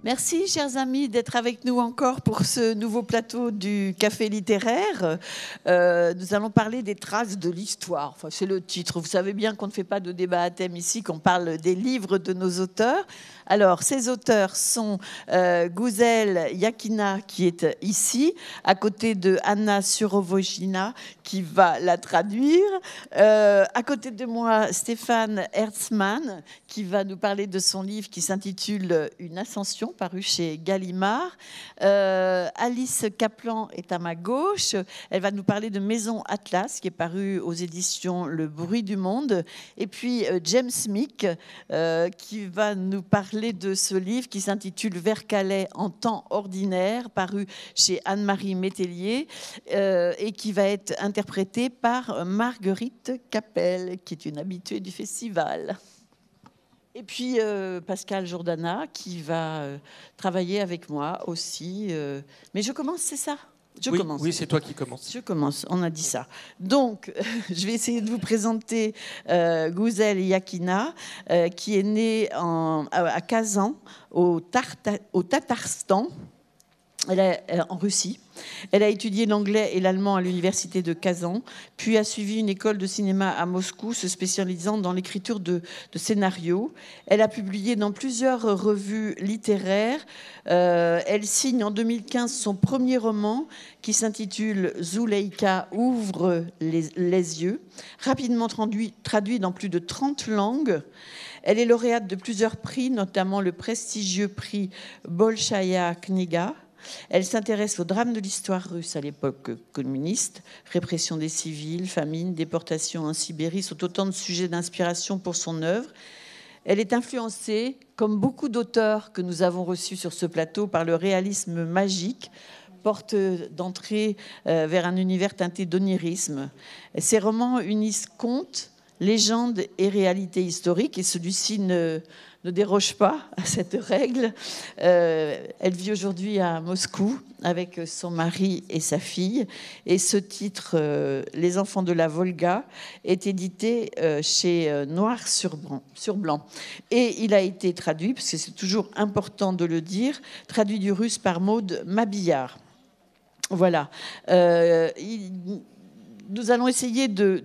Merci, chers amis, d'être avec nous encore pour ce nouveau plateau du Café littéraire. Nous allons parler des traces de l'histoire. Enfin, c'est le titre. Vous savez bien qu'on ne fait pas de débat à thème ici, qu'on parle des livres de nos auteurs. Alors, ces auteurs sont Güzel Yakina, qui est ici, à côté de Anna Surovojina, qui va la traduire. À côté de moi, Stéphane Herzmann, qui va nous parler de son livre qui s'intitule « Une ascension », paru chez Gallimard. Alice Kaplan est à ma gauche. Elle va nous parler de Maison Atlas, qui est paru aux éditions Le Bruit du Monde. Et puis James Meek, qui va nous parler de ce livre qui s'intitule Vers Calais en temps ordinaire, paru chez Anne-Marie Métellier, et qui va être interprété par Marguerite Capel, qui est une habituée du festival. Et puis Pascal Jourdana qui va travailler avec moi aussi. Mais je commence, c'est ça? Commence. Oui, c'est toi qui commences. Je commence, on a dit ça. Donc, je vais essayer de vous présenter Güzel Yakina, qui est née à Kazan, au Tatarstan. Elle est en Russie. Elle a étudié l'anglais et l'allemand à l'université de Kazan, puis a suivi une école de cinéma à Moscou, se spécialisant dans l'écriture de scénarios. Elle a publié dans plusieurs revues littéraires. Elle signe en 2015 son premier roman qui s'intitule Zuleika ouvre les yeux, rapidement traduit dans plus de 30 langues. Elle est lauréate de plusieurs prix, notamment le prestigieux prix Bolshaya Kniga. Elle s'intéresse au drame de l'histoire russe à l'époque communiste. Répression des civils, famine, déportation en Sibérie sont autant de sujets d'inspiration pour son œuvre. Elle est influencée, comme beaucoup d'auteurs que nous avons reçus sur ce plateau, par le réalisme magique, porte d'entrée vers un univers teinté d'onirisme. Ses romans unissent contes, légendes et réalité historique, et celui-ci ne déroge pas à cette règle. Elle vit aujourd'hui à Moscou avec son mari et sa fille. Et ce titre, Les enfants de la Volga, est édité chez Noir sur Blanc. Et il a été traduit, parce que c'est toujours important de le dire, traduit du russe par Maude Mabillard. Voilà. Nous allons essayer de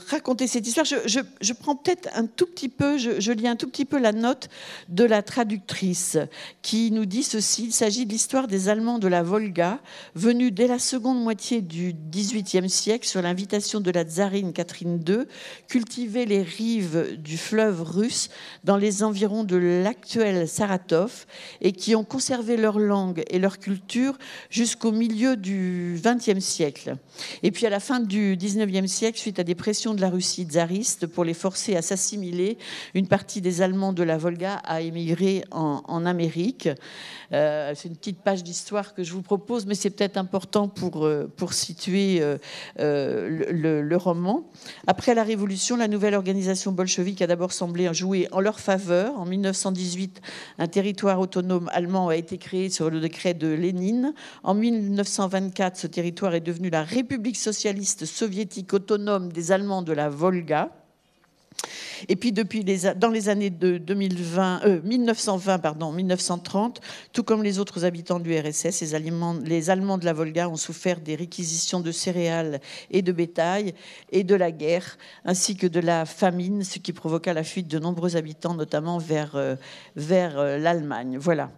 raconter cette histoire. Je prends peut-être un tout petit peu, je lis un tout petit peu la note de la traductrice qui nous dit ceci. Il s'agit de l'histoire des Allemands de la Volga, venus dès la seconde moitié du XVIIIe siècle sur l'invitation de la tsarine Catherine II, cultiver les rives du fleuve russe dans les environs de l'actuel Saratov et qui ont conservé leur langue et leur culture jusqu'au milieu du XXe siècle. Et puis à la fin du XIXe siècle, suite à des pressions de la Russie tsariste pour les forcer à s'assimiler, une partie des Allemands de la Volga a émigré en Amérique. C'est une petite page d'histoire que je vous propose, mais c'est peut-être important pour situer le roman. Après la Révolution, la nouvelle organisation bolchevique a d'abord semblé jouer en leur faveur. En 1918, un territoire autonome allemand a été créé sur le décret de Lénine. En 1924, ce territoire est devenu la République socialiste soviétique autonome des Allemands de la Volga. Et puis dans les années de 1920-1930, tout comme les autres habitants de l'URSS, les Allemands de la Volga ont souffert des réquisitions de céréales et de bétail et de la guerre, ainsi que de la famine, ce qui provoqua la fuite de nombreux habitants, notamment vers l'Allemagne. Voilà.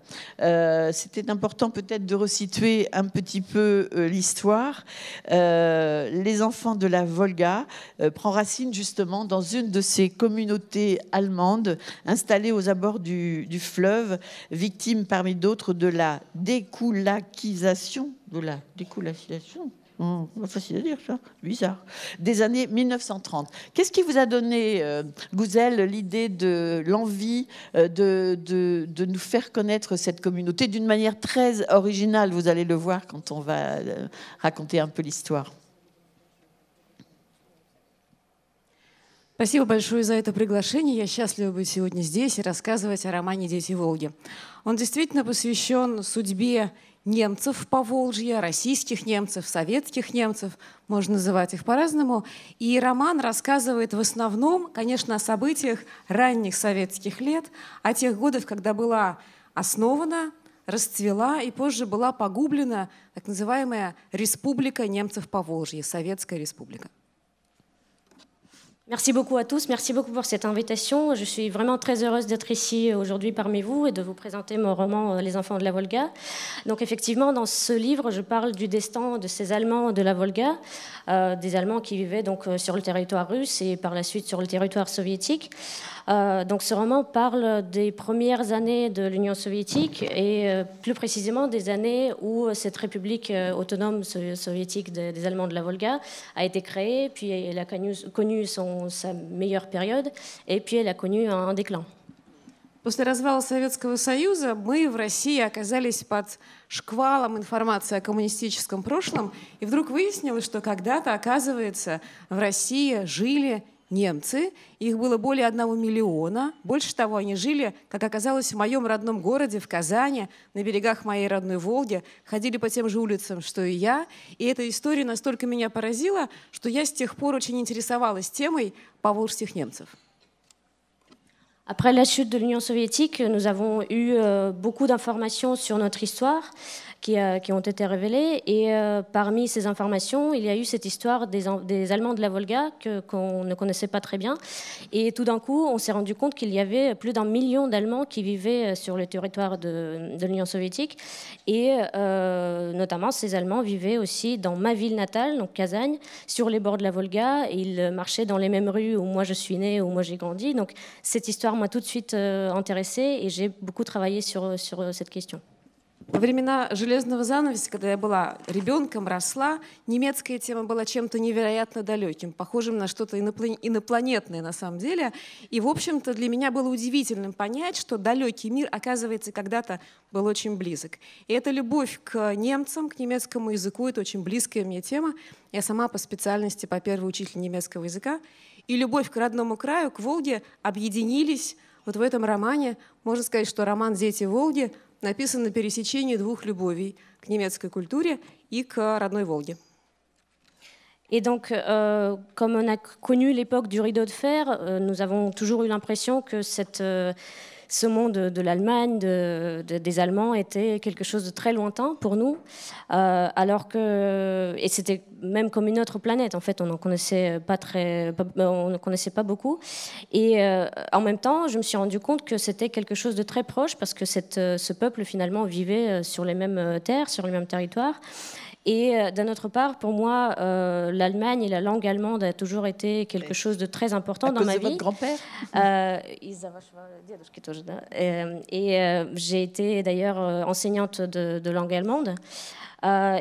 C'était important peut-être de resituer un petit peu l'histoire. Les enfants de la Volga prend racine justement dans une de ces communautés allemandes installées aux abords du fleuve, victimes parmi d'autres de la découlakisation, facile à dire ça, bizarre, des années 1930. Qu'est-ce qui vous a donné, Güzel, l'idée de l'envie de nous faire connaître cette communauté d'une manière très originale? Vous allez le voir quand on va raconter un peu l'histoire. Спасибо большое за это приглашение. Я счастлива быть сегодня здесь и рассказывать о романе «Дети Волги». Он действительно посвящен судьбе немцев Поволжья, российских немцев, советских немцев, можно называть их по-разному. И роман рассказывает в основном, конечно, о событиях ранних советских лет, о тех годах, когда была основана, расцвела и позже была погублена так называемая Республика немцев Поволжья, Советская Республика. Merci beaucoup à tous, merci beaucoup pour cette invitation. Je suis vraiment très heureuse d'être ici aujourd'hui parmi vous et de vous présenter mon roman Les enfants de la Volga. Donc effectivement, dans ce livre, je parle du destin de ces Allemands de la Volga, des Allemands qui vivaient donc sur le territoire russe et par la suite sur le territoire soviétique. Donc ce roman parle des premières années de l'Union soviétique et plus précisément des années où cette république autonome soviétique des Allemands de la Volga a été créée, puis elle a connu sa meilleure période, et puis elle a connu un déclin. После развала Советского Союза мы в России оказались под шквалом информации о коммунистическом прошлом, и вдруг выяснилось, что когда-то, оказывается, в России жили немцы, их было более 1 миллиона. Больше того, они жили, как оказалось, в моем родном городе, в Казани, на берегах моей родной Волги, ходили по тем же улицам, что и я. И эта история настолько меня поразила, что я с тех пор очень интересовалась темой поволжских немцев. Après la chute de l'Union soviétique, nous avons eu beaucoup d'informations sur notre histoire qui ont été révélées. Et parmi ces informations, il y a eu cette histoire des Allemands de la Volga qu'on ne connaissait pas très bien. Et tout d'un coup, on s'est rendu compte qu'il y avait plus d'1 million d'Allemands qui vivaient sur le territoire de l'Union soviétique. Et notamment, ces Allemands vivaient aussi dans ma ville natale, donc Kazagne, sur les bords de la Volga. Ils marchaient dans les mêmes rues où moi je suis née, où moi j'ai grandi. Donc cette histoire m'a tout de suite intéressée et j'ai beaucoup travaillé sur cette question. Во времена железного занавеса, когда я была ребенком, росла, немецкая тема была чем-то невероятно далеким, похожим на что-то инопланетное на самом деле. И, в общем-то, для меня было удивительным понять, что далекий мир, оказывается, когда-то был очень близок. И эта любовь к немцам, к немецкому языку, это очень близкая мне тема. Я сама по специальности, по первой учитель немецкого языка. И любовь к родному краю, к Волге, объединились вот в этом романе. Можно сказать, что роман «Дети Волги» написан на пересечении 2 любовей к немецкой культуре и к родной Волге. Et donc, comme on a connu l'époque du rideau de fer, nous avons toujours eu l'impression que ce monde de l'Allemagne, des Allemands, était quelque chose de très lointain pour nous, alors que, et c'était même comme une autre planète. En fait, on ne connaissait pas beaucoup. Et en même temps, je me suis rendu compte que c'était quelque chose de très proche parce que ce peuple finalement vivait sur les mêmes terres, sur les mêmes territoires. Et d'un autre part, pour moi, l'Allemagne et la langue allemande a toujours été quelque chose de très important dans ma vie. Votre grand-père et j'ai été d'ailleurs enseignante de langue allemande.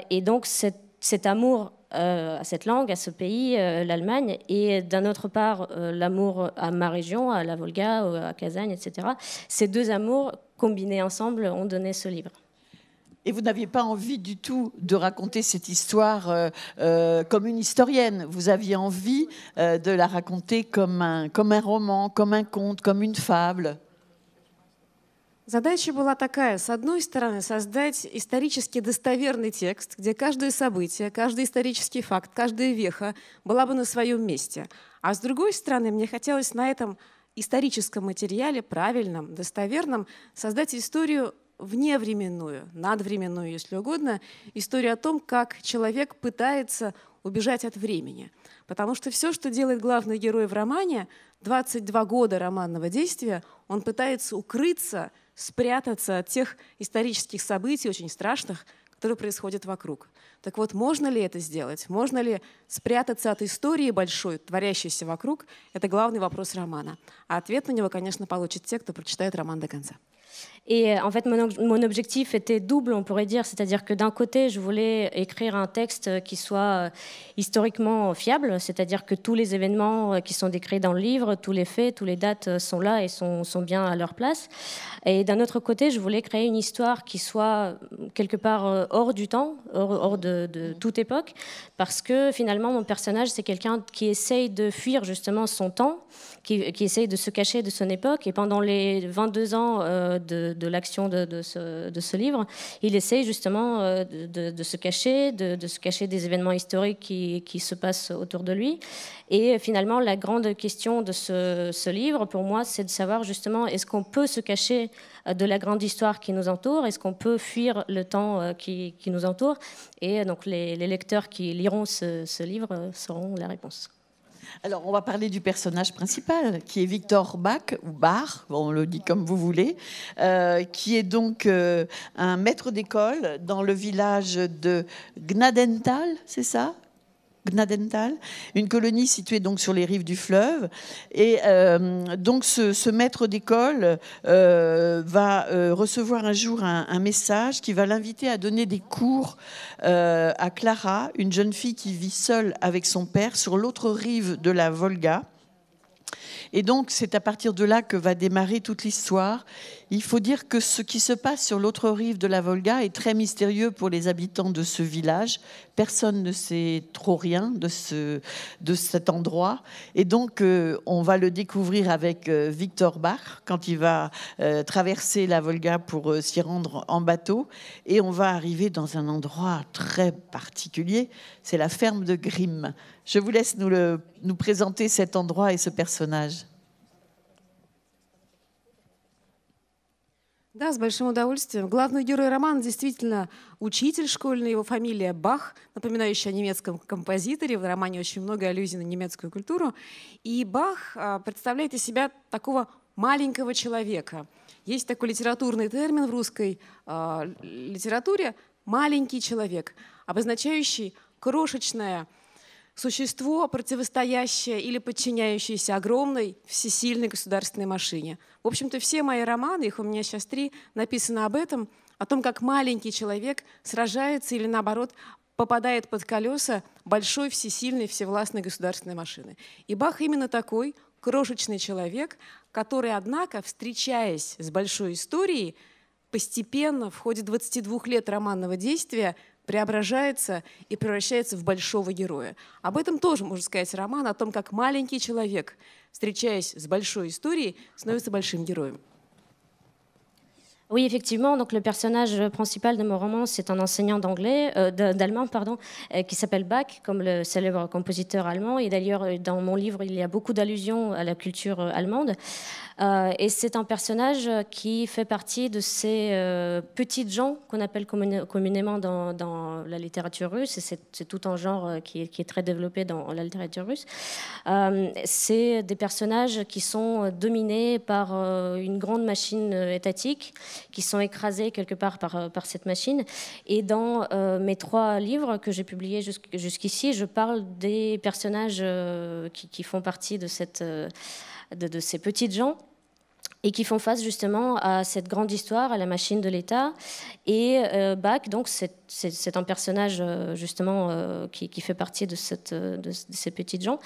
Et donc cet amour à cette langue, à ce pays, l'Allemagne, et d'un autre part, l'amour à ma région, à la Volga, à Kazagne, etc. Ces 2 amours combinés ensemble ont donné ce livre. Et vous n'aviez pas envie du tout de raconter cette histoire comme une historienne. Vous aviez envie de la raconter comme un roman, comme un conte, comme une fable. Задача была такая: с одной стороны, создать исторически достоверный текст, где каждое событие, каждый исторический факт, каждая веха была бы на своем месте. А с другой стороны, мне хотелось на этом историческом материале, правильном, достоверном, создать историю вневременную, надвременную, если угодно, историю о том, как человек пытается убежать от времени. Потому что все, что делает главный герой в романе, 22 года романного действия, он пытается укрыться, спрятаться от тех исторических событий, очень страшных, которые происходят вокруг. Так вот, можно ли это сделать? Можно ли спрятаться от истории большой, творящейся вокруг? Это главный вопрос романа. А ответ на него, конечно, получат те, кто прочитает роман до конца. Et en fait, mon objectif était double, on pourrait dire. C'est-à-dire que d'un côté, je voulais écrire un texte qui soit historiquement fiable, c'est-à-dire que tous les événements qui sont décrits dans le livre, tous les faits, toutes les dates sont là et sont bien à leur place. Et d'un autre côté, je voulais créer une histoire qui soit quelque part hors du temps, hors de toute époque, parce que finalement, mon personnage, c'est quelqu'un qui essaye de fuir justement son temps, qui essaye de se cacher de son époque. Et pendant les 22 ans de l'action de ce livre, il essaye justement de se cacher, de se cacher des événements historiques qui se passent autour de lui. Et finalement, la grande question de ce livre, pour moi, c'est de savoir justement, est-ce qu'on peut se cacher de la grande histoire qui nous entoure? Est-ce qu'on peut fuir le temps qui nous entoure? Et donc, les lecteurs qui liront ce livre sauront la réponse. Alors, on va parler du personnage principal, qui est Victor Bach, ou Bar, on le dit comme vous voulez, qui est donc un maître d'école dans le village de Gnadenthal, c'est ça ? Gnadenthal, une colonie située donc sur les rives du fleuve. Et donc ce maître d'école va recevoir un jour un message qui va l'inviter à donner des cours à Clara, une jeune fille qui vit seule avec son père sur l'autre rive de la Volga. Et donc, c'est à partir de là que va démarrer toute l'histoire. Il faut dire que ce qui se passe sur l'autre rive de la Volga est très mystérieux pour les habitants de ce village. Personne ne sait trop rien de cet endroit. Et donc, on va le découvrir avec Victor Bach quand il va traverser la Volga pour s'y rendre en bateau. Et on va arriver dans un endroit très particulier. C'est la ferme de Grimm. Je vous laisse nous présenter cet endroit et ce personnage. Да, с большим удовольствием. Главный герой романа действительно учитель школьный, его фамилия Бах, напоминающая о немецком композиторе. В романе очень много аллюзий на немецкую культуру. И Бах представляет из себя такого маленького человека. Есть такой литературный термин в русской литературе «маленький человек», обозначающий крошечное существо, противостоящее или подчиняющееся огромной всесильной государственной машине. В общем-то, все мои романы, их у меня сейчас 3, написаны об этом, о том, как маленький человек сражается или, наоборот, попадает под колеса большой, всесильной, всевластной государственной машины. И Бах именно такой крошечный человек, который, однако, встречаясь с большой историей, постепенно в ходе 22 лет романного действия преображается и превращается в большого героя. Об этом тоже можно сказать роман, о том, как маленький человек, встречаясь с большой историей, становится большим героем. Oui, effectivement. Donc, le personnage principal de mon roman, c'est un enseignant d'allemand, qui s'appelle Bach, comme le célèbre compositeur allemand. Et d'ailleurs, dans mon livre, il y a beaucoup d'allusions à la culture allemande. Et c'est un personnage qui fait partie de ces petites gens qu'on appelle communément dans la littérature russe. Et c'est tout un genre qui est très développé dans la littérature russe. C'est des personnages qui sont dominés par une grande machine étatique, qui sont écrasés quelque part par cette machine. Et dans mes 3 livres que j'ai publiés jusqu'ici, je parle des personnages qui font partie de ces petites gens et qui font face justement à cette grande histoire, à la machine de l'État. Et Bach, donc, c'est un personnage justement qui fait partie de ces petites gens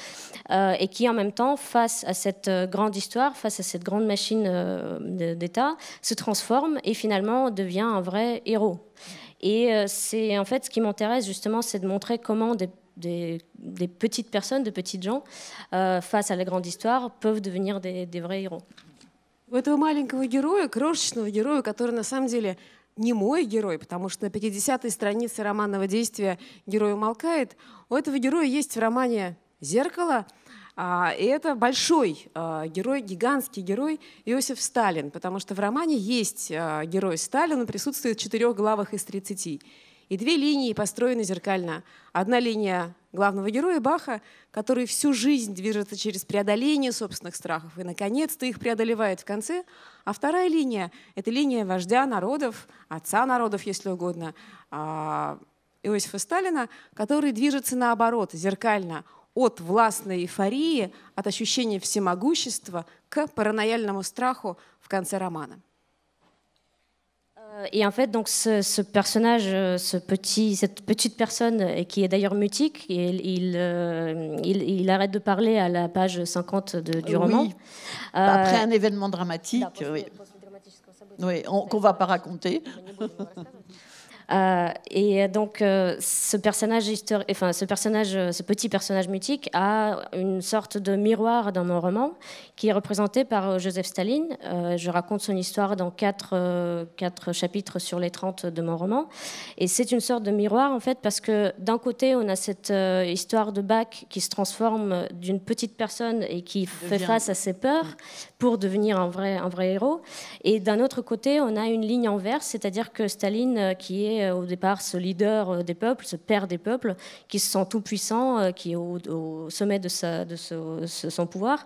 et qui en même temps, face à cette grande histoire, face à cette grande machine d'État, se transforme et finalement devient un vrai héros. Et c'est en fait ce qui m'intéresse justement, c'est de montrer comment des petites personnes, de petites gens, face à la grande histoire, peuvent devenir des vrais héros. У этого маленького героя, крошечного героя, который на самом деле не мой герой, потому что на 50-й странице романного действия герой умолкает, у этого героя есть в романе «Зеркало», и это большой герой, гигантский герой Иосиф Сталин, потому что в романе есть герой Сталин, он присутствует в 4 главах из 30. И 2 линии построены зеркально. Одна линия главного героя Баха, который всю жизнь движется через преодоление собственных страхов и, наконец-то, их преодолевает в конце. А вторая линия — это линия вождя народов, отца народов, если угодно, Иосифа Сталина, который движется наоборот, зеркально, от властной эйфории, от ощущения всемогущества к паранояльному страху в конце романа. Et en fait, donc, ce personnage, cette petite personne, qui est d'ailleurs mutique, il arrête de parler à la page 50 du roman. Oui. Après un événement dramatique, oui, qu'on ne va pas raconter. Et donc, ce petit personnage mythique a une sorte de miroir dans mon roman, qui est représenté par Joseph Staline. Je raconte son histoire dans 4 chapitres sur les 30 de mon roman. Et c'est une sorte de miroir, en fait, parce que d'un côté, on a cette histoire de Bach qui se transforme d'une petite personne et qui fait face à ses peurs pour devenir un vrai héros. Et d'un autre côté, on a une ligne inverse, c'est-à-dire que Staline, qui est au départ ce leader des peuples, ce père des peuples, qui se sent tout puissant, qui est au sommet de son pouvoir,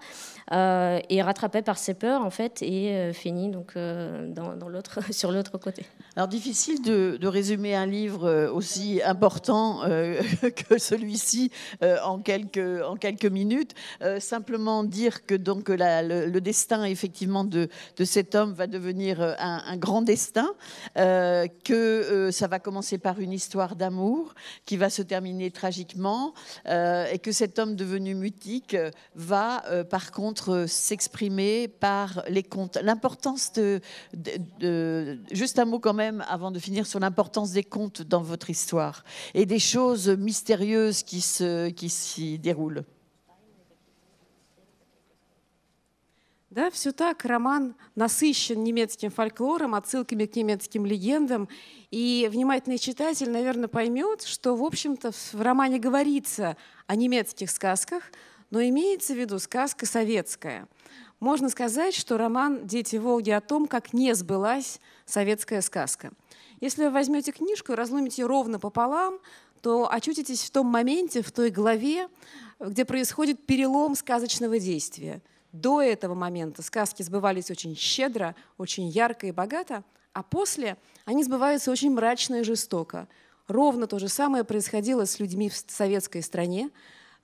est rattrapé par ses peurs en fait et finit donc sur l'autre côté. Alors difficile de résumer un livre aussi important que celui-ci en quelques minutes. Simplement dire que donc le destin effectivement de cet homme va devenir un grand destin, que ça va commencer par une histoire d'amour qui va se terminer tragiquement, et que cet homme devenu mutique va par contre s'exprimer par les contes. L'importance juste un mot quand même avant de finir sur l'importance des contes dans votre histoire et des choses mystérieuses qui s'y déroulent. Да, все так. Роман насыщен немецким фольклором, отсылками к немецким легендам. И внимательный читатель, наверное, поймет, что, в общем-то, в романе говорится о немецких сказках, но имеется в виду сказка советская. Можно сказать, что роман «Дети Волги» о том, как не сбылась советская сказка. Если вы возьмете книжку и разломите ее ровно пополам, то очутитесь в том моменте, в той главе, где происходит перелом сказочного действия. До этого момента сказки сбывались очень щедро, очень ярко и богато, а после они сбываются очень мрачно и жестоко. Ровно то же самое происходило с людьми в советской стране.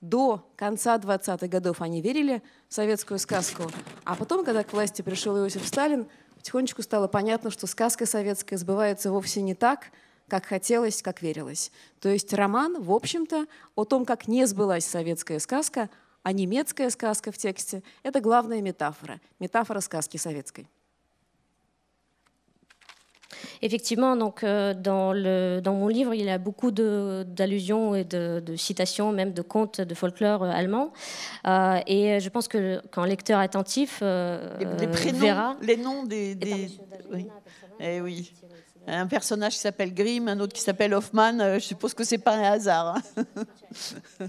До конца 20-х годов они верили в советскую сказку, а потом, когда к власти пришел Иосиф Сталин, потихонечку стало понятно, что сказка советская сбывается вовсе не так, как хотелось, как верилось. То есть роман, в общем-то, о том, как не сбылась советская сказка, а немецкая сказка в тексте – это главная метафора сказки советской. Effectivement, donc, dans mon livre, il y a beaucoup d'allusions et de citations, même de contes de folklore allemand. Et je pense qu'un lecteur attentif les prénoms, verra... Les noms des... Oui. Eh oui. Un personnage qui s'appelle Grimm, un autre qui s'appelle Hoffmann, je suppose que ce n'est pas un hasard. Hein.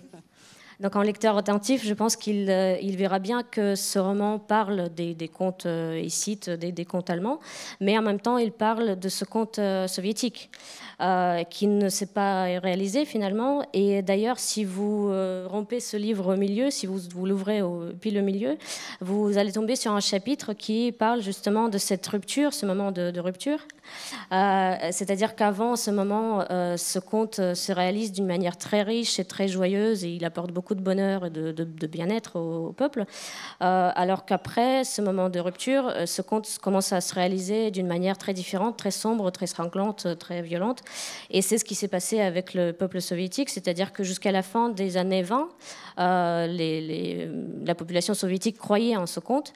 Donc, en lecteur attentif, je pense qu'il verra bien que ce roman parle des contes, il cite des contes allemands, mais en même temps, il parle de ce conte soviétique qui ne s'est pas réalisé finalement. Et d'ailleurs, si vous rompez ce livre au milieu, si vous l'ouvrez pile au milieu, vous allez tomber sur un chapitre qui parle justement de cette rupture, ce moment de rupture. C'est-à-dire qu'avant ce moment, ce conte se réalise d'une manière très riche et très joyeuse et il apporte beaucoup de bonheur et de bien-être au peuple, alors qu'après ce moment de rupture, ce conte commence à se réaliser d'une manière très différente, très sombre, très sanglante, très violente. Et c'est ce qui s'est passé avec le peuple soviétique, c'est-à-dire que jusqu'à la fin des années 20, la population soviétique croyait en ce conte,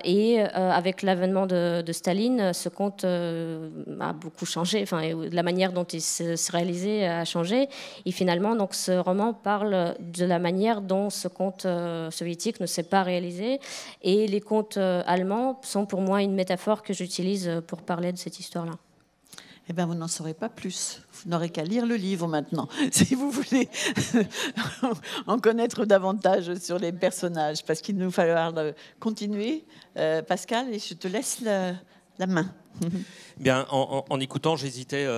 et avec l'avènement de Staline, ce conte a beaucoup changé, enfin, la manière dont il se réalisait a changé, et finalement donc, ce roman parle de la manière dont ce conte soviétique ne s'est pas réalisé, et les contes allemands sont pour moi une métaphore que j'utilise pour parler de cette histoire-là. Eh bien, vous n'en saurez pas plus. Vous n'aurez qu'à lire le livre maintenant, si vous voulez en connaître davantage sur les personnages, parce qu'il nous falloir continuer. Pascal, et je te laisse la main. Bien, en écoutant, j'hésitais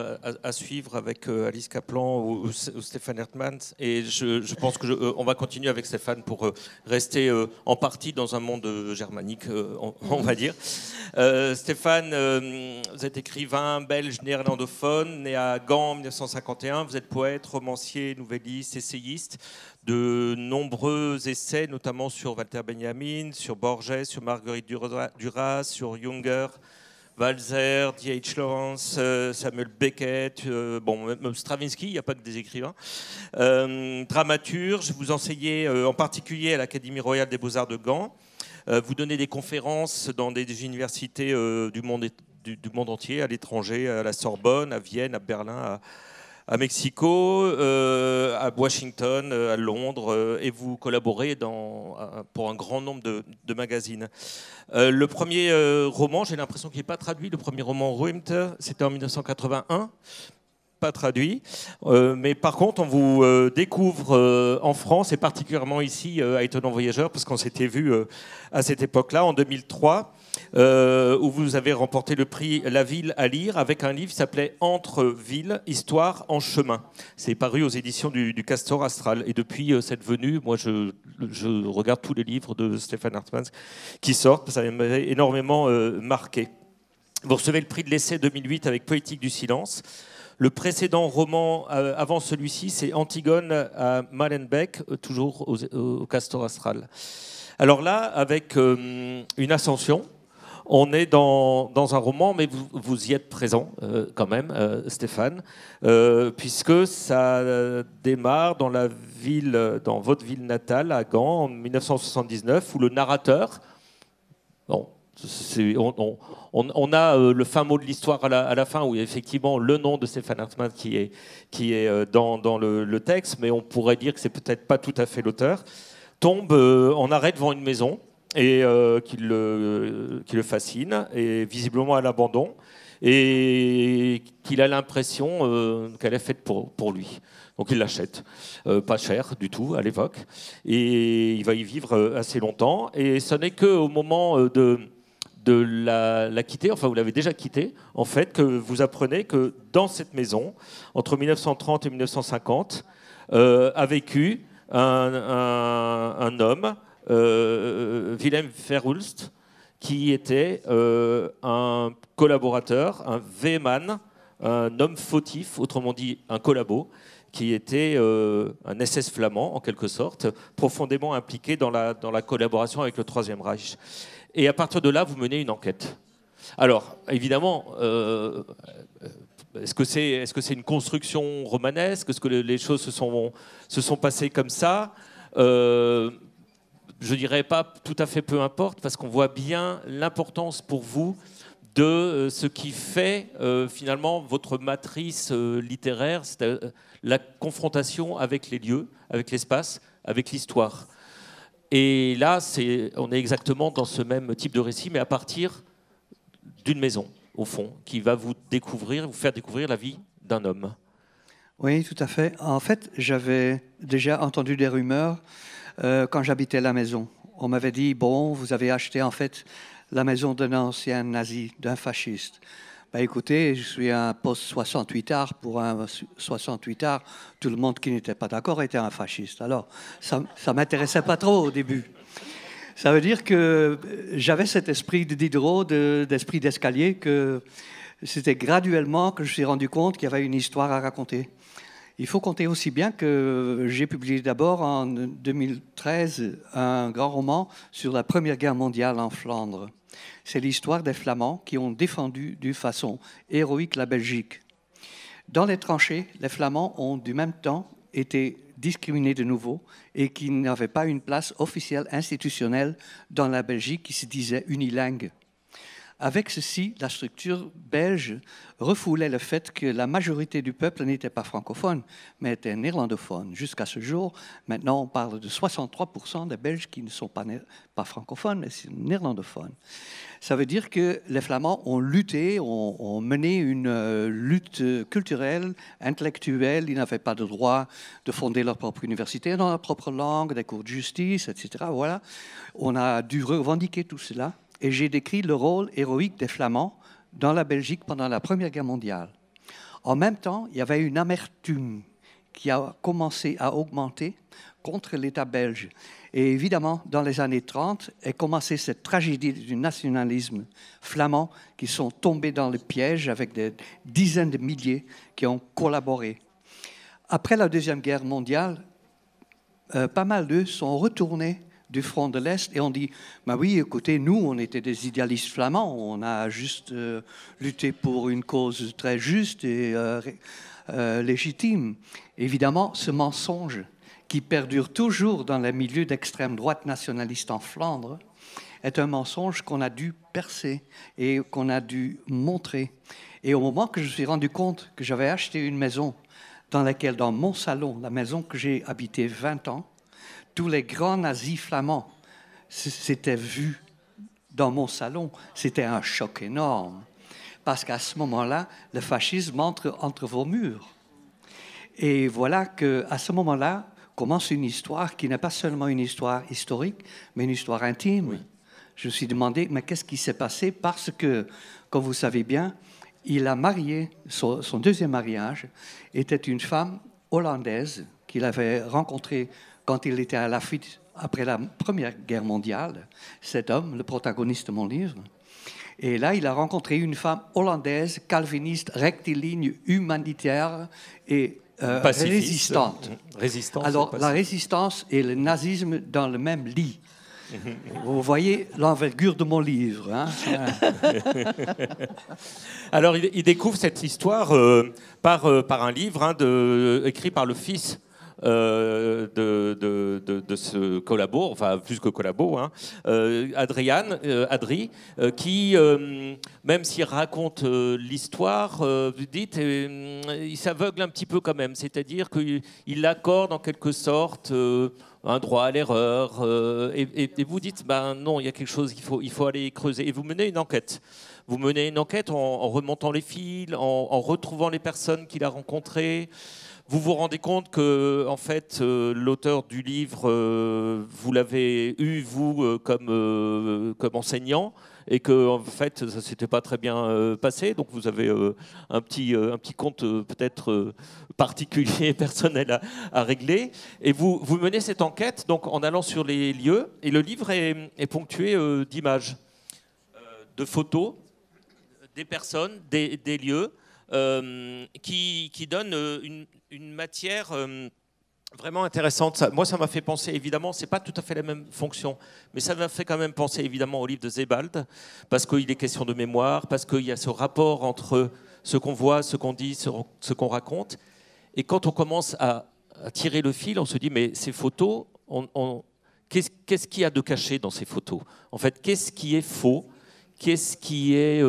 à suivre avec Alice Kaplan ou Stéphane Hertmans, et je pense qu'on va continuer avec Stéphane pour rester en partie dans un monde germanique, on va dire. Stéphane, vous êtes écrivain belge néerlandophone, né à Gand en 1951. Vous êtes poète, romancier, nouvelliste, essayiste. De nombreux essais, notamment sur Walter Benjamin, sur Borges, sur Marguerite Duras, sur Junger, Walzer, D.H. Lawrence, Samuel Beckett, même Stravinsky, il n'y a pas que des écrivains. Dramaturge, vous enseignez en particulier à l'Académie royale des beaux-arts de Gand. Vous donnez des conférences dans des universités du monde du monde entier, à l'étranger, à la Sorbonne, à Vienne, à Berlin, à Mexico, à Washington, à Londres, et vous collaborez pour un grand nombre de magazines. Le premier roman, j'ai l'impression qu'il n'est pas traduit, le premier roman Ruimte, c'était en 1981, pas traduit, mais par contre on vous découvre en France, et particulièrement ici à Étonnant Voyageur, parce qu'on s'était vu à cette époque-là, en 2003, où vous avez remporté le prix La Ville à lire avec un livre qui s'appelait Entre villes, histoire en chemin. C'est paru aux éditions du Castor Astral. Et depuis cette venue, moi je regarde tous les livres de Stefan Hartmann qui sortent, ça m'avait énormément marqué. Vous recevez le prix de l'essai 2008 avec Poétique du silence. Le précédent roman avant celui-ci, c'est Antigone à Malenbeek, toujours au Castor Astral. Alors là, avec une ascension, on est dans un roman, mais vous y êtes présent quand même, Stéphane, puisque ça démarre dans votre ville natale, à Gand, en 1979, où le narrateur... Bon, on a le fin mot de l'histoire à la fin, où il y a effectivement le nom de Stefan Hartmann qui est dans le texte, mais on pourrait dire que c'est peut-être pas tout à fait l'auteur, tombe en arrêt devant une maison et qui le fascine, et visiblement à l'abandon, et qu'il a l'impression qu'elle est faite pour lui. Donc il l'achète, pas cher du tout à l'époque, et il va y vivre assez longtemps, et ce n'est qu'au moment de la quitter, enfin vous l'avez déjà quittée, en fait, que vous apprenez que dans cette maison, entre 1930 et 1950, a vécu un homme, Willem Verhulst, qui était un collaborateur, un Veeman, un homme fautif, autrement dit un collabo, qui était un SS flamand, en quelque sorte, profondément impliqué dans la collaboration avec le Troisième Reich. Et à partir de là, vous menez une enquête. Alors, évidemment, est-ce que c'est une construction romanesque? Est-ce que les choses se sont passées comme ça? Je dirais pas tout à fait peu importe, parce qu'on voit bien l'importance pour vous de ce qui fait finalement votre matrice littéraire, c'est la confrontation avec les lieux, avec l'espace, avec l'histoire. Et là, on est exactement dans ce même type de récit, mais à partir d'une maison, au fond, qui va vous faire découvrir la vie d'un homme. Oui, tout à fait. En fait, j'avais déjà entendu des rumeurs quand j'habitais la maison. On m'avait dit, bon, vous avez acheté en fait la maison d'un ancien nazi, d'un fasciste. Ben, écoutez, je suis un post-68ard. Pour un 68ard, tout le monde qui n'était pas d'accord était un fasciste. Alors, ça ne m'intéressait pas trop au début. Ça veut dire que j'avais cet esprit de Diderot, d'esprit d'escalier, que c'était graduellement que je me suis rendu compte qu'il y avait une histoire à raconter. Il faut compter aussi bien que j'ai publié d'abord en 2013 un grand roman sur la Première Guerre mondiale en Flandre. C'est l'histoire des Flamands qui ont défendu d'une façon héroïque la Belgique. Dans les tranchées, les Flamands ont du même temps été discriminés de nouveau et qui n'avaient pas une place officielle institutionnelle dans la Belgique qui se disait unilingue. Avec ceci, la structure belge refoulait le fait que la majorité du peuple n'était pas francophone, mais était néerlandophone. Jusqu'à ce jour, maintenant, on parle de 63% des Belges qui ne sont pas francophones, mais néerlandophones. Ça veut dire que les Flamands ont lutté, ont mené une lutte culturelle, intellectuelle. Ils n'avaient pas de droit de fonder leur propre université dans leur propre langue, des cours de justice, etc. Voilà. On a dû revendiquer tout cela. Et j'ai décrit le rôle héroïque des Flamands dans la Belgique pendant la Première Guerre mondiale. En même temps, il y avait une amertume qui a commencé à augmenter contre l'État belge. Et évidemment, dans les années 30, est commencée cette tragédie du nationalisme flamand qui sont tombés dans le piège avec des dizaines de milliers qui ont collaboré. Après la Deuxième Guerre mondiale, pas mal d'eux sont retournés du front de l'Est, et on dit, bah oui, écoutez, nous, on était des idéalistes flamands, on a juste lutté pour une cause très juste et légitime. Évidemment, ce mensonge qui perdure toujours dans les milieux d'extrême droite nationaliste en Flandre est un mensonge qu'on a dû percer et qu'on a dû montrer. Et au moment que je me suis rendu compte que j'avais acheté une maison dans laquelle, dans mon salon, la maison que j'ai habitée 20 ans, tous les grands nazis flamands s'étaient vus dans mon salon, c'était un choc énorme. Parce qu'à ce moment-là, le fascisme entre vos murs. Et voilà qu'à ce moment-là, commence une histoire qui n'est pas seulement une histoire historique, mais une histoire intime. Oui. Je me suis demandé, mais qu'est-ce qui s'est passé? Parce que, comme vous savez bien, il a marié, son deuxième mariage était une femme hollandaise qu'il avait rencontrée quand il était à la fuite après la Première Guerre mondiale. Cet homme, le protagoniste de mon livre. Et là, il a rencontré une femme hollandaise, calviniste, rectiligne, humanitaire et résistante. Alors, la résistance et le nazisme dans le même lit. Vous voyez l'envergure de mon livre. Hein? Alors, il découvre cette histoire par un livre écrit par le fils de ce collabo, enfin plus que collabo, Adri, qui, même s'il raconte l'histoire, vous dites, il s'aveugle un petit peu quand même, c'est-à-dire qu'il accorde en quelque sorte un droit à l'erreur, et vous dites, ben non, il y a quelque chose, il faut aller creuser, et vous menez une enquête. Vous menez une enquête en remontant les fils, en retrouvant les personnes qu'il a rencontrées. Vous vous rendez compte que, en fait, l'auteur du livre, vous l'avez eu, vous, comme enseignant, et que, en fait, ça ne s'était pas très bien passé. Donc, vous avez un petit compte peut-être particulier, personnel à régler. Et vous menez cette enquête donc, en allant sur les lieux. Et le livre est ponctué d'images, de photos, des personnes, des lieux, qui donnent une matière vraiment intéressante. Moi, ça m'a fait penser, évidemment, c'est pas tout à fait la même fonction, mais ça m'a fait quand même penser, évidemment, au livre de Sebald, parce qu'il est question de mémoire, parce qu'il y a ce rapport entre ce qu'on voit, ce qu'on dit, ce qu'on raconte. Et quand on commence à tirer le fil, on se dit, mais ces photos, qu'est-ce qu'il y a de caché dans ces photos? En fait, qu'est-ce qui est faux? Qu'est-ce qui est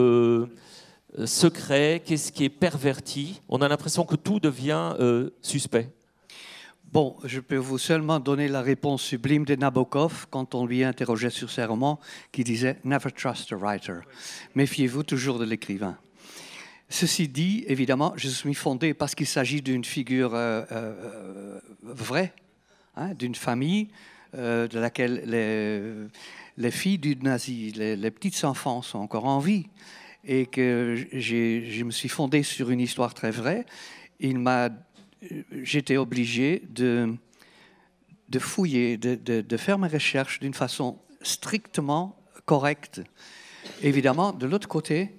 secret, qu'est-ce qui est perverti? On a l'impression que tout devient suspect. Bon, je peux vous seulement donner la réponse sublime de Nabokov quand on lui interrogeait sur ses romans, qui disait « Never trust a writer ». Méfiez-vous toujours de l'écrivain. Ceci dit, évidemment, je suis fondé parce qu'il s'agit d'une figure vraie, hein, d'une famille de laquelle les filles du nazi, les petites enfants sont encore en vie. Et que je me suis fondé sur une histoire très vraie. J'étais obligé de fouiller, de faire mes recherches d'une façon strictement correcte. Évidemment, de l'autre côté,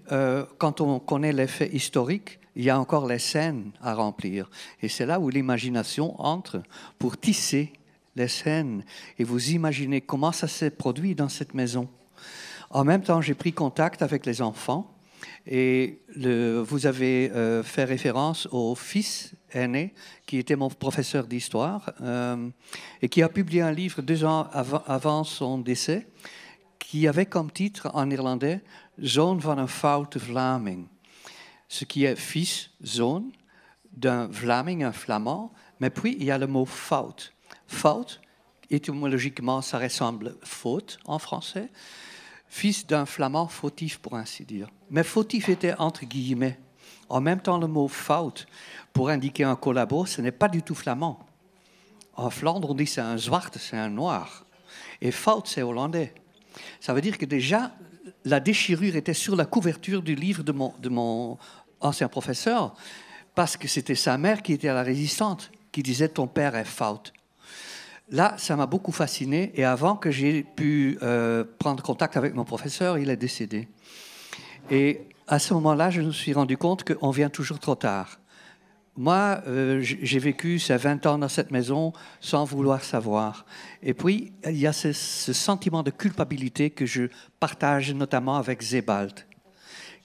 quand on connaît les faits historiques, il y a encore les scènes à remplir. Et c'est là où l'imagination entre pour tisser les scènes. Et vous imaginez comment ça s'est produit dans cette maison. En même temps, j'ai pris contact avec les enfants et vous avez fait référence au fils aîné qui était mon professeur d'histoire et qui a publié un livre 2 ans avant son décès qui avait comme titre en irlandais « Zoon van een foute Vlaming », ce qui est fils, zoon, d'un Vlaming, un flamand, mais puis il y a le mot « fout ». Fout, étymologiquement, ça ressemble « faute » en français. Fils d'un flamand fautif, pour ainsi dire. Mais fautif était entre guillemets. En même temps, le mot fout, pour indiquer un collabo, ce n'est pas du tout flamand. En Flandre, on dit c'est un zwarte, c'est un noir. Et fout, c'est hollandais. Ça veut dire que déjà, la déchirure était sur la couverture du livre de mon ancien professeur, parce que c'était sa mère qui était à la résistante, qui disait « ton père est fout ». Là, ça m'a beaucoup fasciné. Et avant que j'ai pu prendre contact avec mon professeur, il est décédé. Et à ce moment-là, je me suis rendu compte qu'on vient toujours trop tard. Moi, j'ai vécu ces 20 ans dans cette maison sans vouloir savoir. Et puis, il y a ce sentiment de culpabilité que je partage notamment avec Sebald.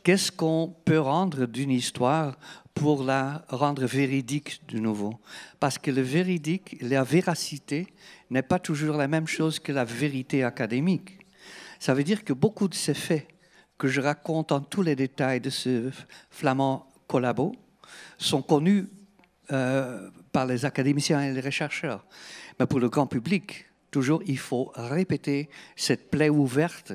Qu'est-ce qu'on peut rendre d'une histoire pour la rendre véridique de nouveau? Parce que le véridique, la véracité, n'est pas toujours la même chose que la vérité académique. Ça veut dire que beaucoup de ces faits que je raconte en tous les détails de ce flamand collabo sont connus par les académiciens et les chercheurs. Mais pour le grand public, toujours, il faut répéter cette plaie ouverte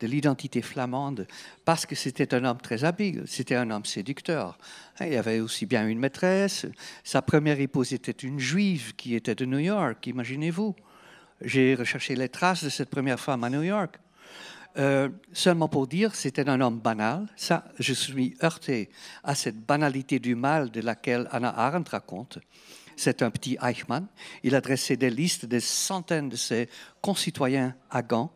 de l'identité flamande, parce que c'était un homme très habile, c'était un homme séducteur. Il y avait aussi bien une maîtresse. Sa première épouse était une juive qui était de New York, imaginez-vous. J'ai recherché les traces de cette première femme à New York. Seulement pour dire, c'était un homme banal. Ça, je suis heurté à cette banalité du mal de laquelle Hannah Arendt raconte. C'est un petit Eichmann. Il a dressé des listes de centaines de ses concitoyens à Gand.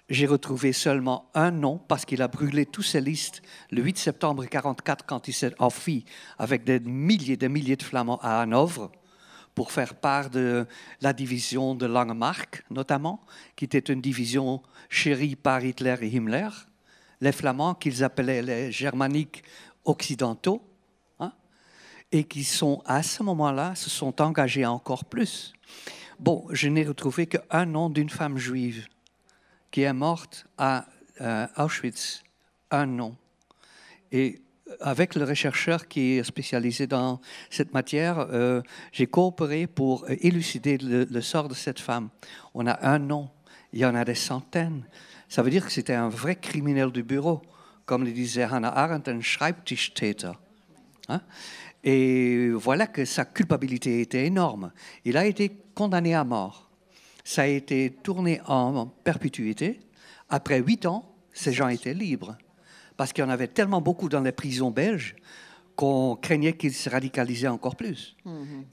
J'ai retrouvé seulement un nom parce qu'il a brûlé toutes ces listes le 8 septembre 1944 quand il s'est enfui avec des milliers de Flamands à Hanovre pour faire part de la division de Langemarck, notamment, qui était une division chérie par Hitler et Himmler. Les Flamands qu'ils appelaient les Germaniques occidentaux, hein, et qui sont, à ce moment-là, se sont engagés encore plus. Bon, je n'ai retrouvé qu'un nom d'une femme juive qui est morte à Auschwitz, un nom. Et avec le rechercheur qui est spécialisé dans cette matière, j'ai coopéré pour élucider le sort de cette femme. On a un nom, il y en a des centaines. Ça veut dire que c'était un vrai criminel du bureau, comme le disait Hannah Arendt, un Schreibtischtäter. Hein? Et voilà que sa culpabilité était énorme. Il a été condamné à mort. Ça a été tourné en perpétuité. Après 8 ans, ces gens étaient libres. Parce qu'il y en avait tellement beaucoup dans les prisons belges qu'on craignait qu'ils se radicalisaient encore plus.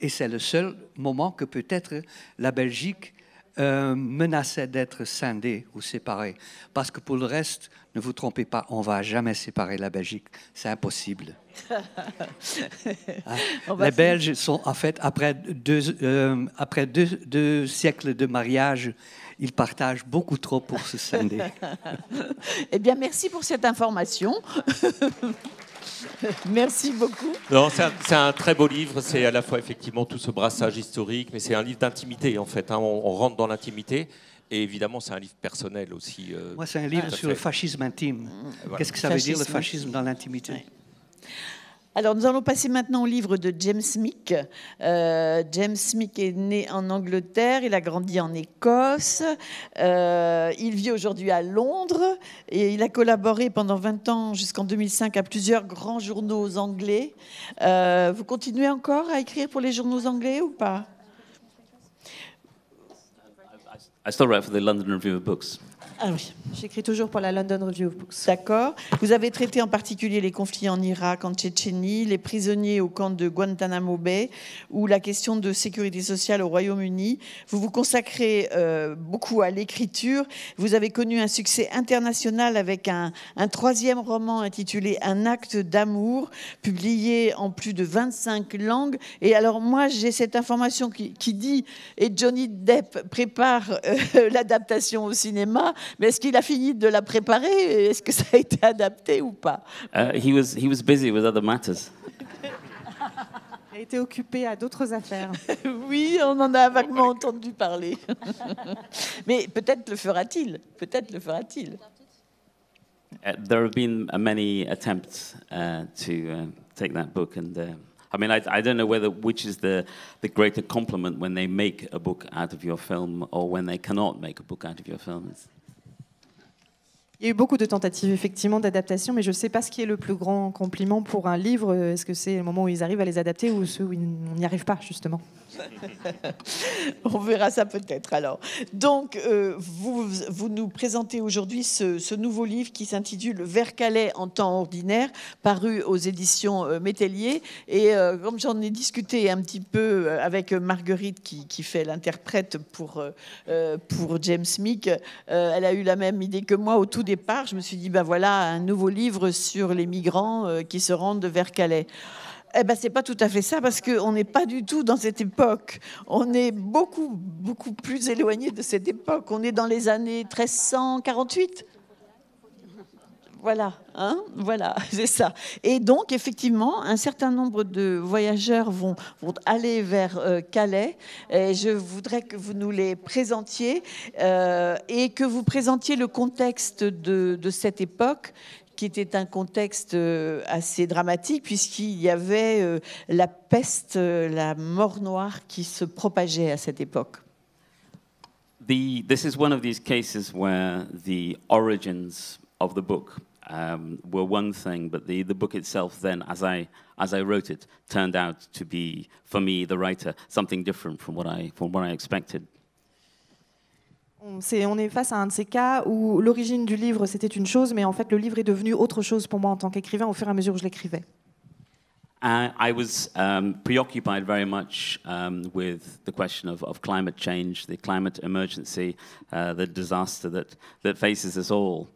Et c'est le seul moment que peut-être la Belgique menaçait d'être scindée ou séparée. Parce que pour le reste, ne vous trompez pas, on ne va jamais séparer la Belgique. C'est impossible. Les Belges sont, en fait, après deux siècles de mariage, ils partagent beaucoup trop pour se scinder. Eh bien, merci pour cette information. Merci beaucoup. Non, c'est un très beau livre. C'est à la fois effectivement tout ce brassage historique, mais c'est un livre d'intimité en fait. Hein. On rentre dans l'intimité. Et évidemment, c'est un livre personnel aussi. Moi, c'est un livre sur le fascisme intime. Voilà. Qu'est-ce que ça veut dire, le fascisme dans l'intimité? Ouais. Alors, nous allons passer maintenant au livre de James Smick. James Smick est né en Angleterre, il a grandi en Écosse, il vit aujourd'hui à Londres et il a collaboré pendant 20 ans, jusqu'en 2005, à plusieurs grands journaux anglais. Vous continuez encore à écrire pour les journaux anglais ou pas? I still write for the London Review of Books. Ah oui. J'écris toujours pour la London Review of Books. D'accord. Vous avez traité en particulier les conflits en Irak, en Tchétchénie, les prisonniers au camp de Guantanamo Bay ou la question de sécurité sociale au Royaume-Uni. Vous vous consacrez beaucoup à l'écriture. Vous avez connu un succès international avec un troisième roman intitulé Un acte d'amour, publié en plus de 25 langues. Et alors moi, j'ai cette information qui dit, et Johnny Depp prépare l'adaptation au cinéma, mais est-ce qu'il a fini de la préparer? Est-ce que ça a été adapté ou pas? He was busy with other matters. Il a été occupé à d'autres affaires. Oui, on en a vaguement entendu parler. Mais peut-être le fera-t-il. Peut-être le fera-t-il. There have been many attempts to take that book, and I mean, I don't know which is the greater compliment, when they make a book out of your film or when they cannot make a book out of your film. Il y a eu beaucoup de tentatives, effectivement, d'adaptation, mais je ne sais pas ce qui est le plus grand compliment pour un livre. Est-ce que c'est le moment où ils arrivent à les adapter ou ceux où on n'y arrive pas, justement? On verra ça peut-être alors. Donc, vous nous présentez aujourd'hui ce nouveau livre qui s'intitule Vers Calais en temps ordinaire, paru aux éditions Métellier. Et comme j'en ai discuté un petit peu avec Marguerite, qui fait l'interprète pour James Smick, elle a eu la même idée que moi au tout départ. Je me suis dit, ben voilà, un nouveau livre sur les migrants qui se rendent vers Calais. Eh ben, c'est pas tout à fait ça, parce qu'on n'est pas du tout dans cette époque. On est beaucoup, beaucoup plus éloigné de cette époque. On est dans les années 1348. Voilà, hein, voilà, c'est ça. Et donc, effectivement, un certain nombre de voyageurs vont aller vers Calais. Et je voudrais que vous nous les présentiez et que vous présentiez le contexte de cette époque, qui était un contexte assez dramatique, puisqu'il y avait la peste, la mort noire qui se propageait à cette époque. This is one of these cases where the origins of the book were one thing, but the book itself then, as I wrote it, turned out to be, for me, the writer, something different from what I expected. On est face à un de ces cas où l'origine du livre, c'était une chose, mais en fait, le livre est devenu autre chose pour moi en tant qu'écrivain au fur et à mesure où je l'écrivais. I was preoccupied very much with the question of climate change, the climate emergency, the disaster that faces us all.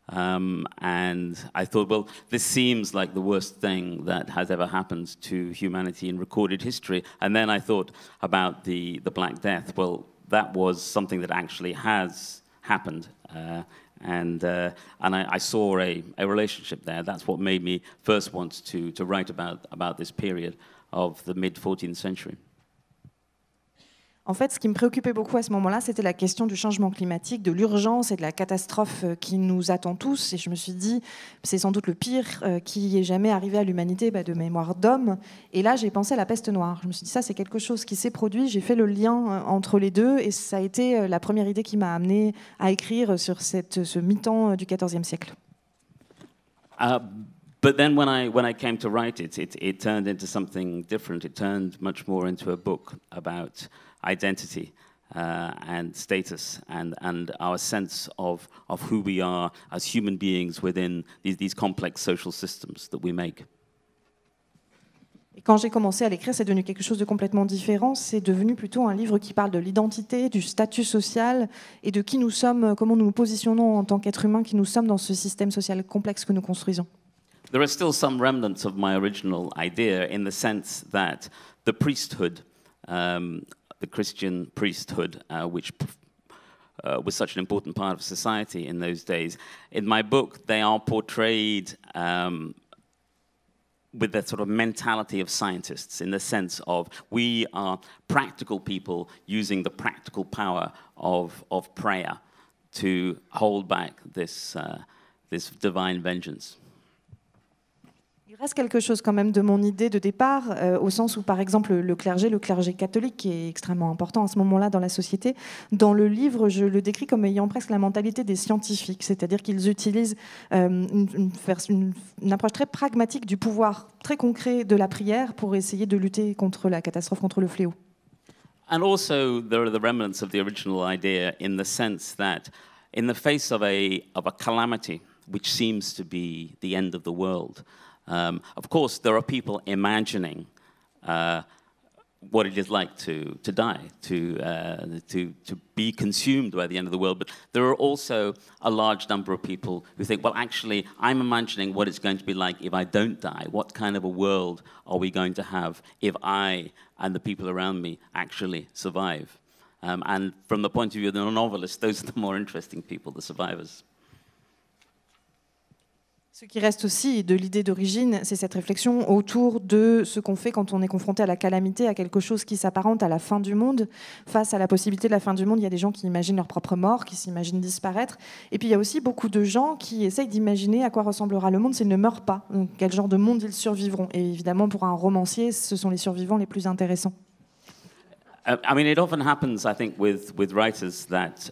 And I thought, well, this seems like the worst thing that has ever happened to humanity in recorded history. And then I thought about the Black Death. Well, that was something that actually has happened. And I saw a relationship there. That's what made me first want to write about this period of the mid-14th century. En fait, ce qui me préoccupait beaucoup à ce moment-là, c'était la question du changement climatique, de l'urgence et de la catastrophe qui nous attend tous. Et je me suis dit, c'est sans doute le pire qui est jamais arrivé à l'humanité de mémoire d'homme. Et là, j'ai pensé à la peste noire. Je me suis dit, ça, c'est quelque chose qui s'est produit. J'ai fait le lien entre les deux. Et ça a été la première idée qui m'a amenée à écrire sur ce mi-temps du XIVe siècle. But then when I came to write it, it turned into something different. It turned much more into a book about identity and status and our sense of who we are as human beings within these complex social systems that we make. Et quand j'ai commencé à l'écrire, c'est devenu quelque chose de complètement différent. C'est devenu plutôt un livre qui parle de l'identité, du statut social et de qui nous sommes, comment nous nous positionnons en tant qu'êtres humains, qui nous sommes dans ce système social complexe que nous construisons. There are still some remnants of my original idea in the sense that the priesthood, the Christian priesthood, which was such an important part of society in those days, in my book they are portrayed with that sort of mentality of scientists, in the sense of we are practical people using the practical power of prayer to hold back this divine vengeance. Il reste quelque chose quand même de mon idée de départ, au sens où, par exemple, le clergé catholique, qui est extrêmement important à ce moment-là dans la société, dans le livre, je le décris comme ayant presque la mentalité des scientifiques, c'est-à-dire qu'ils utilisent une approche très pragmatique du pouvoir très concret de la prière pour essayer de lutter contre la catastrophe, contre le fléau. And also, there are the remnants of the original idea in the sense that, in the face of a calamity, which seems to be the end of the world, of course, there are people imagining what it is like to die, to be consumed by the end of the world. But there are also a large number of people who think, well, actually, I'm imagining what it's going to be like if I don't die. What kind of a world are we going to have if I and the people around me actually survive? And from the point of view of the novelist, those are the more interesting people, the survivors. Ce qui reste aussi de l'idée d'origine, c'est cette réflexion autour de ce qu'on fait quand on est confronté à la calamité, à quelque chose qui s'apparente à la fin du monde. Face à la possibilité de la fin du monde, il y a des gens qui imaginent leur propre mort, qui s'imaginent disparaître. Et puis il y a aussi beaucoup de gens qui essayent d'imaginer à quoi ressemblera le monde s'ils ne meurent pas. Donc, quel genre de monde ils survivront. Et évidemment, pour un romancier, ce sont les survivants les plus intéressants. I mean, it often happens, I think, with writers that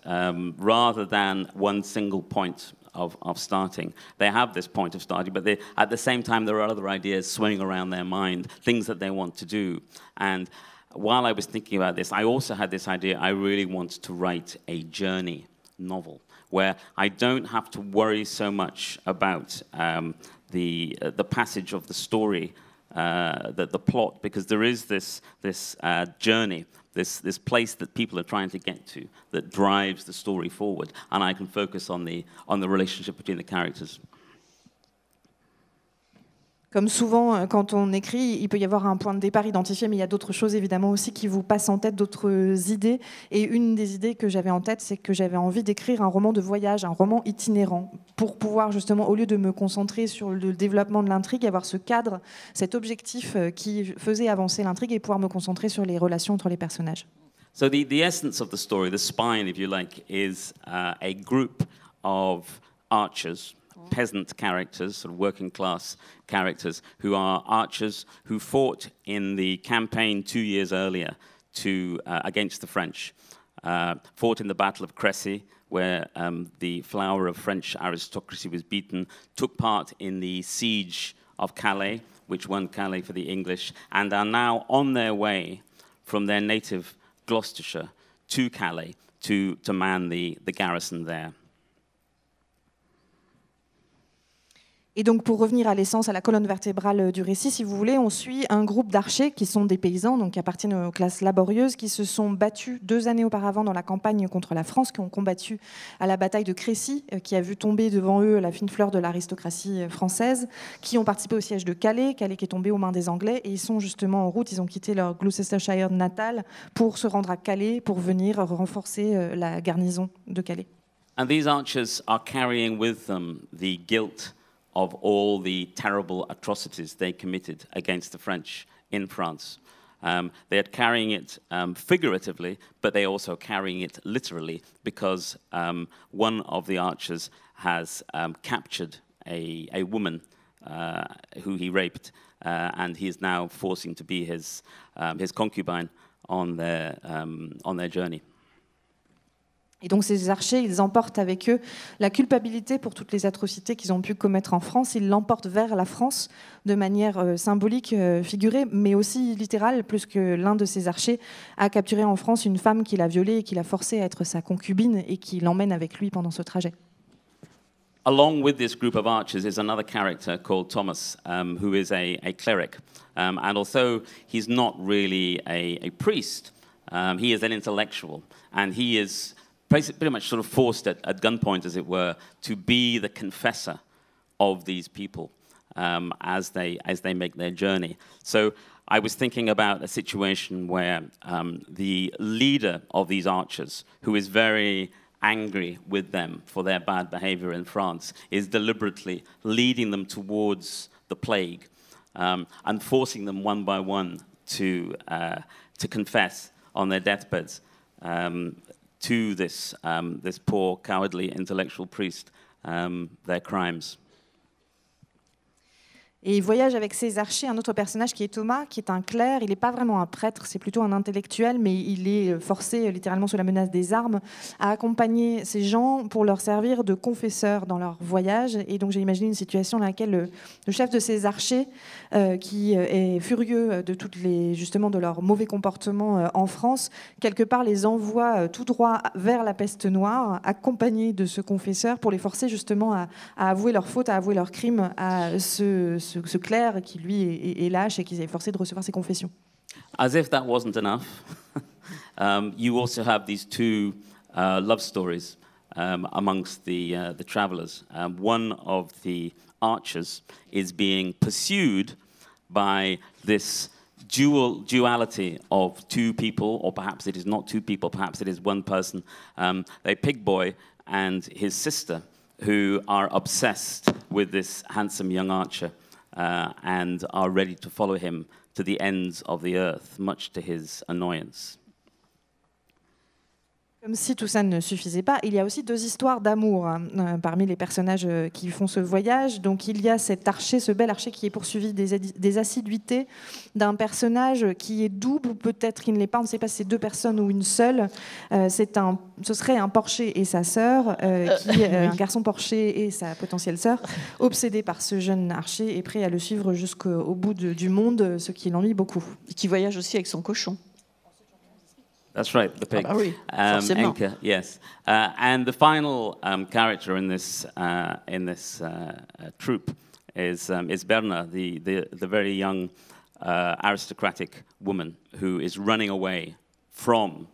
rather than one single point of starting, they have this point of starting, but at the same time there are other ideas swimming around their mind, things that they want to do. And while I was thinking about this, I also had this idea I really want to write a journey novel where I don't have to worry so much about the passage of the story, the plot, because there is this journey, this place that people are trying to get to that drives the story forward, and I can focus on the relationship between the characters. Comme souvent, quand on écrit, il peut y avoir un point de départ identifié, mais il y a d'autres choses évidemment aussi qui vous passent en tête, d'autres idées. Et une des idées que j'avais en tête, c'est que j'avais envie d'écrire un roman de voyage, un roman itinérant, pour pouvoir justement, au lieu de me concentrer sur le développement de l'intrigue, avoir ce cadre, cet objectif qui faisait avancer l'intrigue et pouvoir me concentrer sur les relations entre les personnages. So the essence of the story, the spine, if you like, is a group of archers, peasant characters, sort of working class characters, who are archers who fought in the campaign 2 years earlier against the French. Fought in the Battle of Crécy, where the flower of French aristocracy was beaten, took part in the siege of Calais, which won Calais for the English, and are now on their way from their native Gloucestershire to Calais to man the garrison there. Et donc, pour revenir à l'essence, à la colonne vertébrale du récit, si vous voulez, on suit un groupe d'archers qui sont des paysans, donc qui appartiennent aux classes laborieuses, qui se sont battus 2 années auparavant dans la campagne contre la France, qui ont combattu à la bataille de Crécy, qui a vu tomber devant eux la fine fleur de l'aristocratie française, qui ont participé au siège de Calais, Calais qui est tombé aux mains des Anglais, et ils sont justement en route, ils ont quitté leur Gloucestershire natal pour se rendre à Calais, pour venir renforcer la garnison de Calais. And these archers are carrying with them the guilt of all the terrible atrocities they committed against the French in France. They are carrying it figuratively, but they are also carrying it literally, because one of the archers has captured a woman who he raped, and he is now forcing to be his concubine on their journey. Et donc ces archers, ils emportent avec eux la culpabilité pour toutes les atrocités qu'ils ont pu commettre en France. Ils l'emportent vers la France de manière symbolique, figurée, mais aussi littérale, puisque l'un de ces archers a capturé en France une femme qu'il a violée et qu'il a forcée à être sa concubine et qui l'emmène avec lui pendant ce trajet. Along with this group of archers is another character called Thomas, who is a cleric. And although he's not really a priest, he is an intellectual, and he is pretty much sort of forced at gunpoint, as it were, to be the confessor of these people as they make their journey. So I was thinking about a situation where the leader of these archers, who is very angry with them for their bad behavior in France, is deliberately leading them towards the plague and forcing them one by one to confess on their deathbeds to this poor, cowardly intellectual priest, their crimes. Et il voyage avec ses archers un autre personnage qui est Thomas, qui est un clerc. Il n'est pas vraiment un prêtre, c'est plutôt un intellectuel, mais il est forcé, littéralement sous la menace des armes, à accompagner ces gens pour leur servir de confesseurs dans leur voyage. Et donc j'ai imaginé une situation dans laquelle le chef de ces archers, qui est furieux justement de leur mauvais comportement en France, quelque part les envoie tout droit vers la peste noire, accompagné de ce confesseur, pour les forcer justement à avouer leurs fautes, à avouer leurs crimes à ce clerc qui, lui, est lâche et qui est forcé de recevoir ses confessions. As if that wasn't enough, you also have these two love stories amongst the travelers. One of the archers is being pursued by this duality of two people, or perhaps it is not two people, perhaps it is one person, a pig boy and his sister, who are obsessed with this handsome young archer. And are ready to follow him to the ends of the earth, much to his annoyance. Comme si tout ça ne suffisait pas, il y a aussi 2 histoires d'amour parmi les personnages qui font ce voyage. Donc il y a cet archer, ce bel archer qui est poursuivi des assiduités d'un personnage qui est double, ou peut-être il ne l'est pas, on ne sait pas si c'est 2 personnes ou une seule. Ce serait un porcher et sa sœur, un garçon porcher et sa potentielle sœur, obsédé par ce jeune archer et prêt à le suivre jusqu'au bout du monde, ce qui l'ennuie beaucoup. Et qui voyage aussi avec son cochon. That's right, the pig. Ah bah oui, forcément. Enka, yes. And the final character in this troupe is Berna, the very young aristocratic woman who is running away from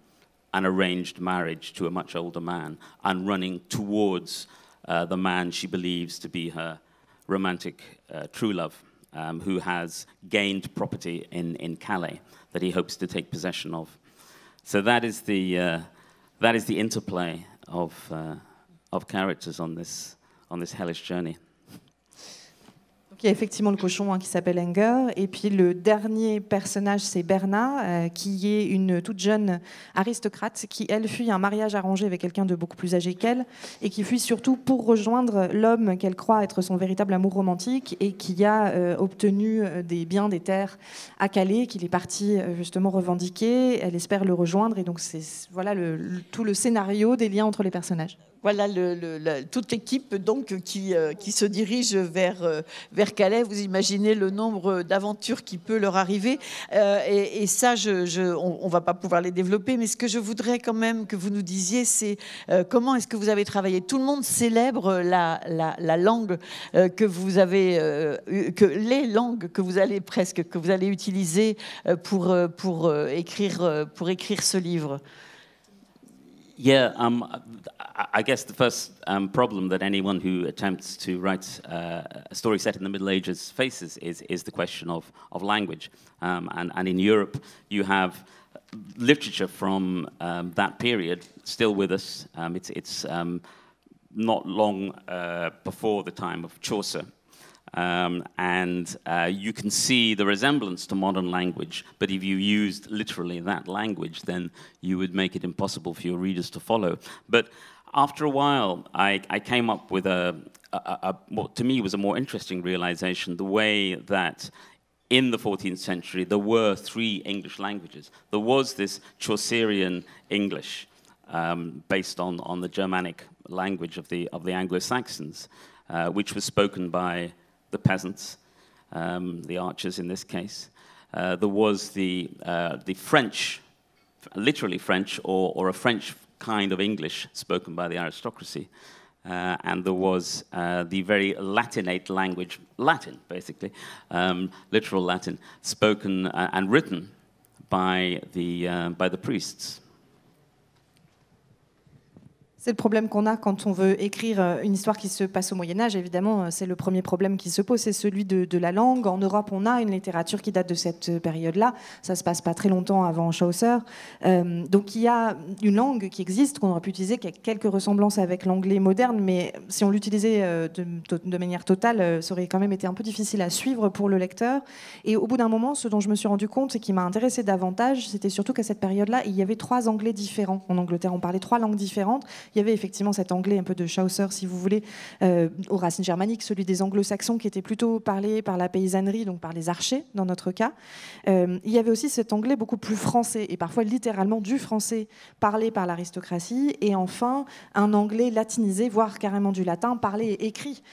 an arranged marriage to a much older man and running towards the man she believes to be her romantic true love. who has gained property in Calais that he hopes to take possession of. So that is the interplay of characters on this hellish journey. Il y a effectivement le cochon qui s'appelle Anger, et puis le dernier personnage, c'est Berna, qui est une toute jeune aristocrate qui, elle, fuit un mariage arrangé avec quelqu'un de beaucoup plus âgé qu'elle, et qui fuit surtout pour rejoindre l'homme qu'elle croit être son véritable amour romantique, et qui a obtenu des biens, des terres à Calais, qu'il est parti justement revendiquer. Elle espère le rejoindre, et donc c'est voilà tout le scénario des liens entre les personnages. Voilà toute l'équipe donc qui se dirige vers Calais. Vous imaginez le nombre d'aventures qui peut leur arriver. Et ça, on va pas pouvoir les développer. Mais ce que je voudrais quand même que vous nous disiez, c'est comment est-ce que vous avez travaillé. Tout le monde célèbre la langue que vous avez, que les langues que vous allez utiliser pour écrire ce livre. Yeah, I guess the first problem that anyone who attempts to write a story set in the Middle Ages faces is the question of language. And in Europe, you have literature from that period still with us. It's not long before the time of Chaucer. And you can see the resemblance to modern language, but if you used literally that language, then you would make it impossible for your readers to follow. But after a while, I came up with what to me was a more interesting realization, the way that in the 14th century there were three English languages. There was this Chaucerian English, based on the Germanic language of the Anglo-Saxons, which was spoken by the peasants, the archers in this case. There was the French, literally French, or a French kind of English spoken by the aristocracy. And there was the very Latinate language, Latin basically, literal Latin, spoken and written by the priests. C'est le problème qu'on a quand on veut écrire une histoire qui se passe au Moyen-Âge. Évidemment, c'est le premier problème qui se pose, c'est celui de la langue. En Europe, on a une littérature qui date de cette période-là. Ça ne se passe pas très longtemps avant Chaucer. Donc il y a une langue qui existe, qu'on aurait pu utiliser, qui a quelques ressemblances avec l'anglais moderne, mais si on l'utilisait de manière totale, ça aurait quand même été un peu difficile à suivre pour le lecteur. Et au bout d'un moment, ce dont je me suis rendu compte et qui m'a intéressé davantage, c'était surtout qu'à cette période-là, il y avait trois anglais différents. En Angleterre, on parlait trois langues différentes. Il y avait effectivement cet anglais un peu de Chaucer, si vous voulez, aux racines germaniques, celui des anglo-saxons qui était plutôt parlé par la paysannerie, donc par les archers dans notre cas. Il y avait aussi cet anglais beaucoup plus français, et parfois littéralement du français parlé par l'aristocratie, et enfin un anglais latinisé, voire carrément du latin, parlé et écrit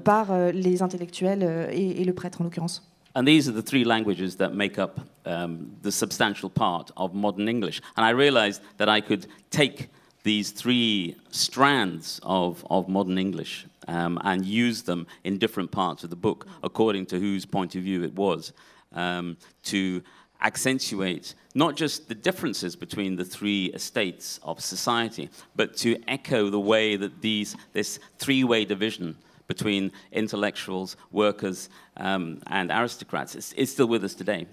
par les intellectuels et le prêtre en l'occurrence. And these are the three languages that make up the substantial part of modern English. And I realized that I could take these three strands of modern English and use them in different parts of the book according to whose point of view it was, to accentuate not just the differences between the three estates of society, but to echo the way that this three-way division between intellectuals, workers, and aristocrats is still with us today.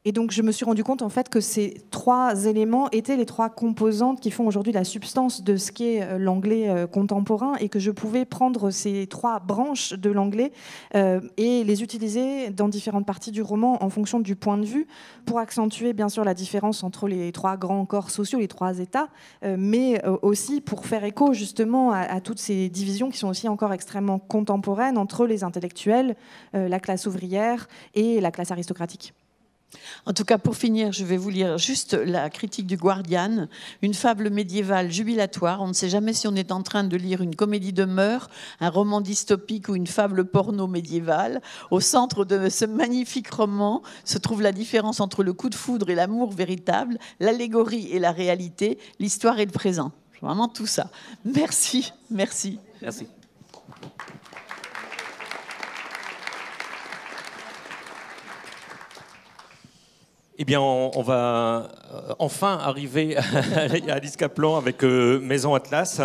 Et donc, je me suis rendu compte en fait que ces trois éléments étaient les trois composantes qui font aujourd'hui la substance de ce qu'est l'anglais contemporain, et que je pouvais prendre ces trois branches de l'anglais et les utiliser dans différentes parties du roman en fonction du point de vue, pour accentuer bien sûr la différence entre les trois grands corps sociaux, les trois États, mais aussi pour faire écho justement à toutes ces divisions qui sont aussi encore extrêmement contemporaines entre les intellectuels, la classe ouvrière et la classe aristocratique. En tout cas, pour finir, je vais vous lire juste la critique du Guardian, une fable médiévale jubilatoire. On ne sait jamais si on est en train de lire une comédie de mœurs, un roman dystopique ou une fable porno médiévale. Au centre de ce magnifique roman se trouve la différence entre le coup de foudre et l'amour véritable, l'allégorie et la réalité, l'histoire et le présent. Vraiment tout ça. Merci, merci. Merci. Eh bien, on va enfin arriver à Alice Kaplan avec Maison Atlas.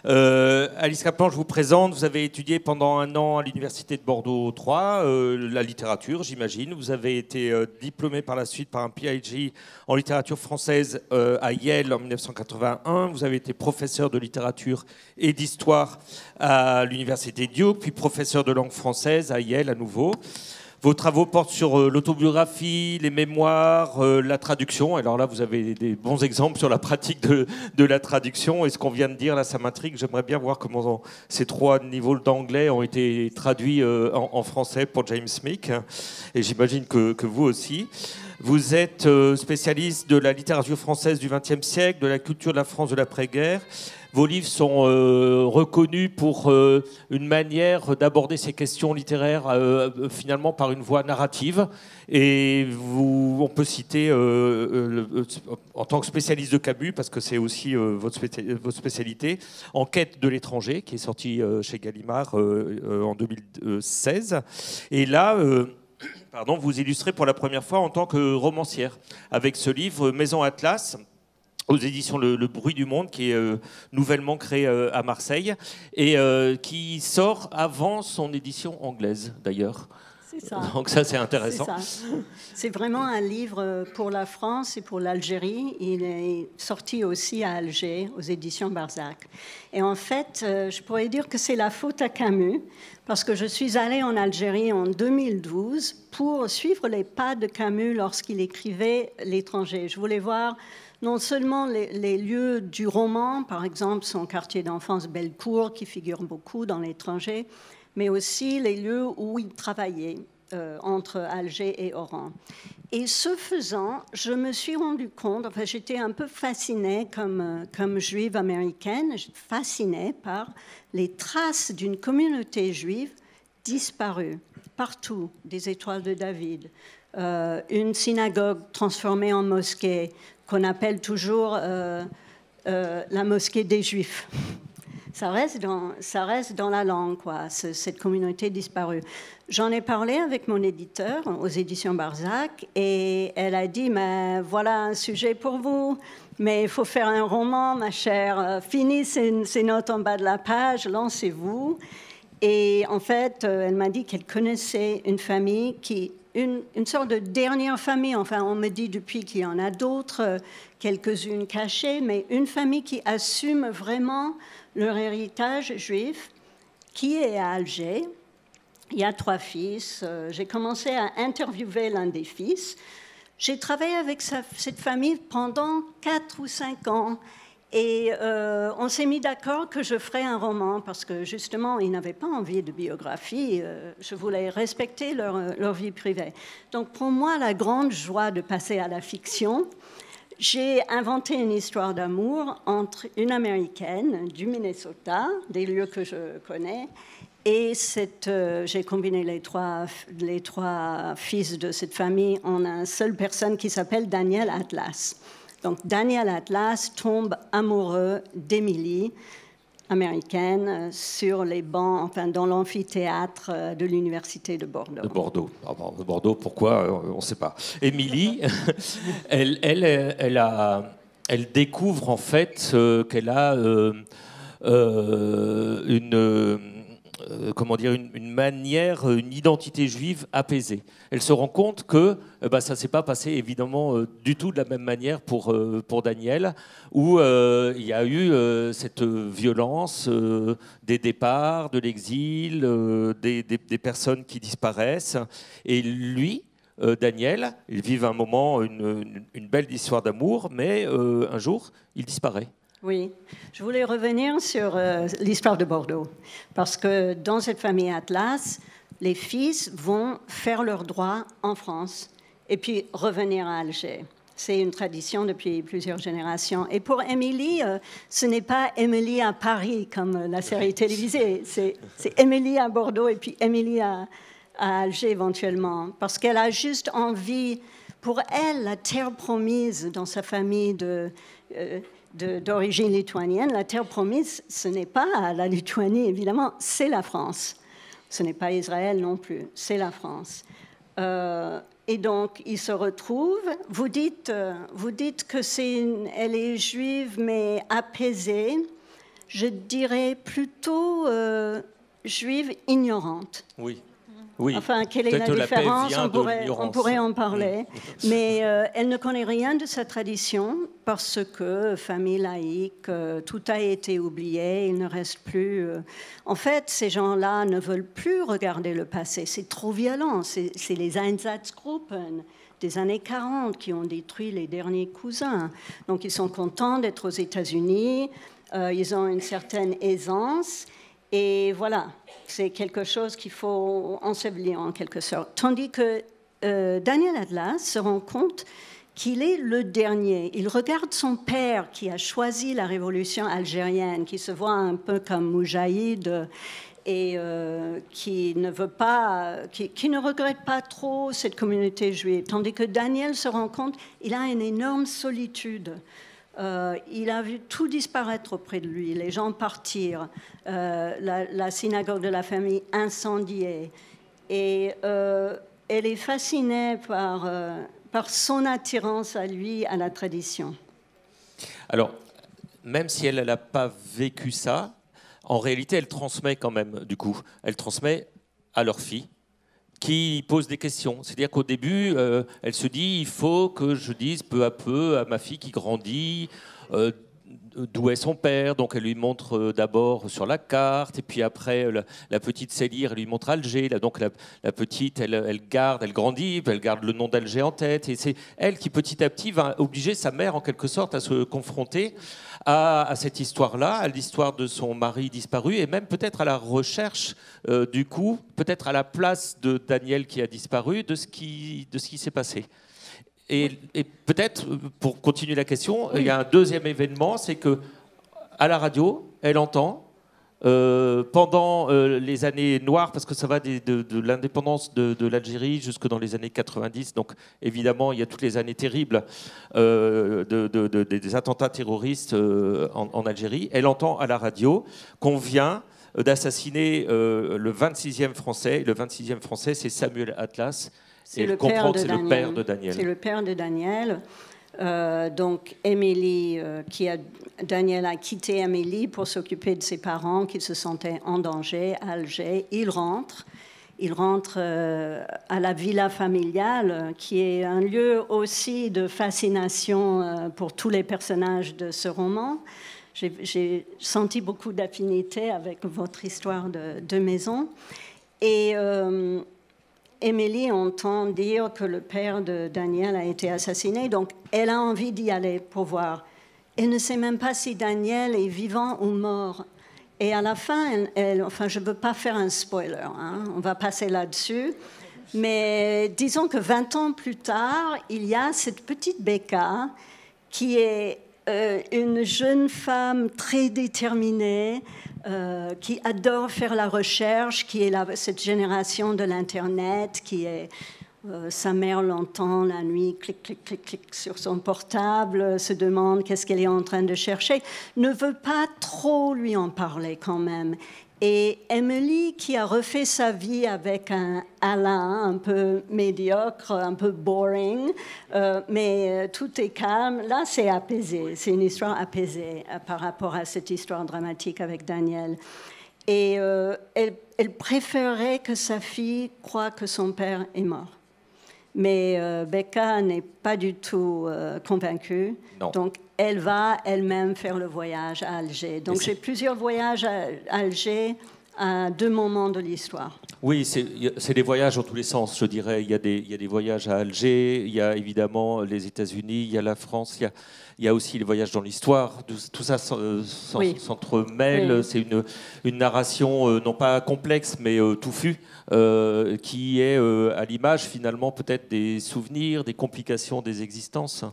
Alice Kaplan, je vous présente. Vous avez étudié pendant 1 an à l'Université de Bordeaux 3, la littérature, j'imagine. Vous avez été diplômé par la suite par un PhD en littérature française à Yale en 1981. Vous avez été professeur de littérature et d'histoire à l'Université Duke, puis professeur de langue française à Yale à nouveau. Vos travaux portent sur l'autobiographie, les mémoires, la traduction. Alors là, vous avez des bons exemples sur la pratique de la traduction. Et ce qu'on vient de dire, là, ça m'intrigue. J'aimerais bien voir comment ces 3 niveaux d'anglais ont été traduits en français pour James Meek. Et j'imagine que vous aussi. Vous êtes spécialiste de la littérature française du XXe siècle, de la culture de la France de l'après-guerre. Vos livres sont reconnus pour une manière d'aborder ces questions littéraires finalement par une voie narrative. Et on peut citer, en tant que spécialiste de Camus, parce que c'est aussi votre spécialité, Enquête de l'étranger, qui est sorti chez Gallimard en 2016. Et là... vous illustrez pour la première fois en tant que romancière avec ce livre Maison Atlas aux éditions Le Bruit du Monde, qui est nouvellement créé à Marseille et qui sort avant son édition anglaise d'ailleurs. C'est ça. Donc ça, c'est intéressant. C'est vraiment un livre pour la France et pour l'Algérie. Il est sorti aussi à Alger, aux éditions Barzac. Et en fait, je pourrais dire que c'est la faute à Camus, parce que je suis allée en Algérie en 2012 pour suivre les pas de Camus lorsqu'il écrivait L'étranger. Je voulais voir non seulement les lieux du roman, par exemple son quartier d'enfance Bellecour, qui figure beaucoup dans L'étranger, mais aussi les lieux où il travaillait, entre Alger et Oran. Et ce faisant, je me suis rendu compte, enfin j'étais un peu fascinée comme juive américaine, fascinée par les traces d'une communauté juive disparue partout, des étoiles de David, une synagogue transformée en mosquée qu'on appelle toujours la mosquée des Juifs. Ça reste dans la langue, quoi, cette communauté disparue. J'en ai parlé avec mon éditeur aux éditions Barzac et elle a dit, mais voilà un sujet pour vous, mais il faut faire un roman, ma chère. Finis ces notes en bas de la page, lancez-vous. Et en fait, elle m'a dit qu'elle connaissait une famille une sorte de dernière famille, enfin on me dit depuis qu'il y en a d'autres, quelques-unes cachées, mais une famille qui assume vraiment leur héritage juif, qui est à Alger. Il y a 3 fils. J'ai commencé à interviewer l'un des fils. J'ai travaillé avec cette famille pendant 4 ou 5 ans. Et on s'est mis d'accord que je ferais un roman parce que justement, ils n'avaient pas envie de biographie. Je voulais respecter leur vie privée. Donc pour moi, la grande joie de passer à la fiction, j'ai inventé une histoire d'amour entre une Américaine du Minnesota, des lieux que je connais, et j'ai combiné les trois fils de cette famille en une seule personne qui s'appelle Daniel Atlas. Donc Daniel Atlas tombe amoureux d'Émilie, américaine, sur les bancs, enfin dans l'amphithéâtre de l'université de Bordeaux. De Bordeaux. De Bordeaux, pourquoi on ne sait pas. Émilie, elle découvre en fait qu'elle a une manière, une identité juive apaisée. Elle se rend compte que ça ne s'est pas passé évidemment du tout de la même manière pour Daniel, où il y a eu cette violence des départs, de l'exil, des personnes qui disparaissent. Et lui, Daniel, ils vivent un moment, une belle histoire d'amour, mais un jour, il disparaît. Oui, je voulais revenir sur l'histoire de Bordeaux, parce que dans cette famille Atlas, les fils vont faire leurs droits en France et puis revenir à Alger. C'est une tradition depuis plusieurs générations. Et pour Émilie, ce n'est pas Émilie à Paris comme la série télévisée, c'est Émilie à Bordeaux et puis Émilie à Alger éventuellement, parce qu'elle a juste envie, pour elle, la terre promise dans sa famille d'origine lituanienne, la terre promise, ce n'est pas la Lituanie, évidemment, c'est la France. Ce n'est pas Israël non plus, c'est la France. Et donc, ils se retrouvent. Vous dites que elle est juive, mais apaisée. Je dirais plutôt juive ignorante. Oui. Oui. Enfin, quelle est la différence? On pourrait en parler. Mais elle ne connaît rien de sa tradition parce que, famille laïque, tout a été oublié, il ne reste plus... En fait, ces gens-là ne veulent plus regarder le passé. C'est trop violent. C'est les Einsatzgruppen des années 40 qui ont détruit les derniers cousins. Donc, ils sont contents d'être aux États-Unis. Ils ont une certaine aisance. Et voilà, c'est quelque chose qu'il faut ensevelir en quelque sorte. Tandis que Daniel Atlas se rend compte qu'il est le dernier. Il regarde son père qui a choisi la révolution algérienne, qui se voit un peu comme Moujahid et qui ne regrette pas trop cette communauté juive. Tandis que Daniel se rend compte qu'il a une énorme solitude. Il a vu tout disparaître auprès de lui, les gens partir, la synagogue de la famille incendiée. Et elle est fascinée par son attirance à lui, à la tradition. Alors, même si elle n'a pas vécu ça, en réalité, elle transmet quand même, du coup. Elle transmet à leur fille, qui pose des questions. C'est-à-dire qu'au début, elle se dit, il faut que je dise peu à peu à ma fille qui grandit d'où est son père. Donc elle lui montre d'abord sur la carte, et puis après la petite Célire, elle lui montre Alger. Donc la petite, elle grandit, elle garde le nom d'Alger en tête, et c'est elle qui petit à petit va obliger sa mère en quelque sorte à se confronter à cette histoire-là, à l'histoire de son mari disparu, et même peut-être à la recherche, du coup, peut-être à la place de Daniel qui a disparu, de ce qui s'est passé. Et peut-être, pour continuer la question, il y a un deuxième événement, c'est que à la radio, elle entend, pendant les années noires, parce que ça va de l'indépendance de l'Algérie jusque dans les années 90, donc évidemment il y a toutes les années terribles des attentats terroristes en Algérie, elle entend à la radio qu'on vient d'assassiner le 26e Français. Le 26e Français, c'est Samuel Atlas. C'est le père de Daniel. C'est le père de Daniel. Donc, Émilie, Daniel a quitté Émilie pour s'occuper de ses parents qui se sentaient en danger à Alger. Il rentre à la villa familiale, qui est un lieu aussi de fascination pour tous les personnages de ce roman. J'ai senti beaucoup d'affinité avec votre histoire de maison. Et Émilie entend dire que le père de Daniel a été assassiné, donc elle a envie d'y aller pour voir. Elle ne sait même pas si Daniel est vivant ou mort. Et à la fin, je ne veux pas faire un spoiler, hein, on va passer là-dessus, mais disons que 20 ans plus tard, il y a cette petite Becca qui est une jeune femme très déterminée, qui adore faire la recherche, qui est cette génération de l'Internet, qui est... sa mère l'entend la nuit, clic, clic, clic, clic sur son portable, se demande qu'est-ce qu'elle est en train de chercher, ne veut pas trop lui en parler quand même. Et Emily, qui a refait sa vie avec un Alain un peu médiocre, un peu boring, mais tout est calme, là c'est apaisé, c'est une histoire apaisée par rapport à cette histoire dramatique avec Daniel. Et elle préférait que sa fille croie que son père est mort. Mais Becca n'est pas du tout convaincue. Non. Donc, elle va elle-même faire le voyage à Alger. Donc, j'ai plusieurs voyages à Alger à 2 moments de l'histoire. Oui, c'est des voyages dans tous les sens, je dirais. Il y a des voyages à Alger, il y a évidemment les États-Unis, il y a la France, il y a aussi les voyages dans l'histoire. Tout ça s'entremêle. Oui. C'est une narration non pas complexe, mais touffue, qui est à l'image finalement peut-être des souvenirs, des complications des existences.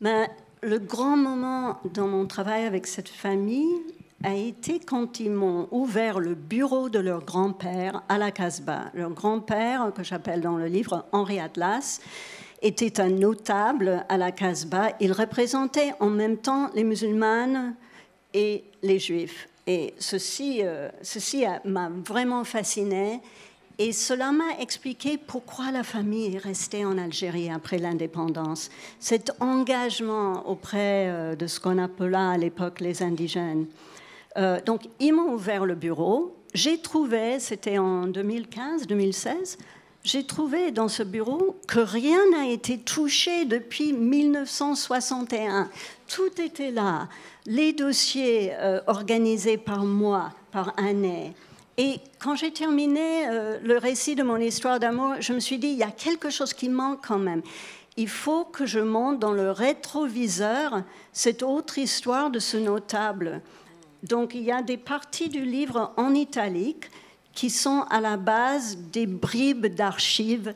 Mais le grand moment dans mon travail avec cette famille a été quand ils m'ont ouvert le bureau de leur grand-père à la Casbah. Leur grand-père, que j'appelle dans le livre Henri Atlas, était un notable à la Casbah. Il représentait en même temps les musulmanes et les juifs. Et ceci m'a vraiment fascinée. Et cela m'a expliqué pourquoi la famille est restée en Algérie après l'indépendance. Cet engagement auprès de ce qu'on appela à l'époque les indigènes. Donc, ils m'ont ouvert le bureau. J'ai trouvé, c'était en 2015-2016, j'ai trouvé dans ce bureau que rien n'a été touché depuis 1961. Tout était là. Les dossiers organisés par mois, par année. Et quand j'ai terminé le récit de mon histoire d'amour, je me suis dit, il y a quelque chose qui manque quand même. Il faut que je monte dans le rétroviseur cette autre histoire de ce notable. Donc, il y a des parties du livre en italique qui sont à la base des bribes d'archives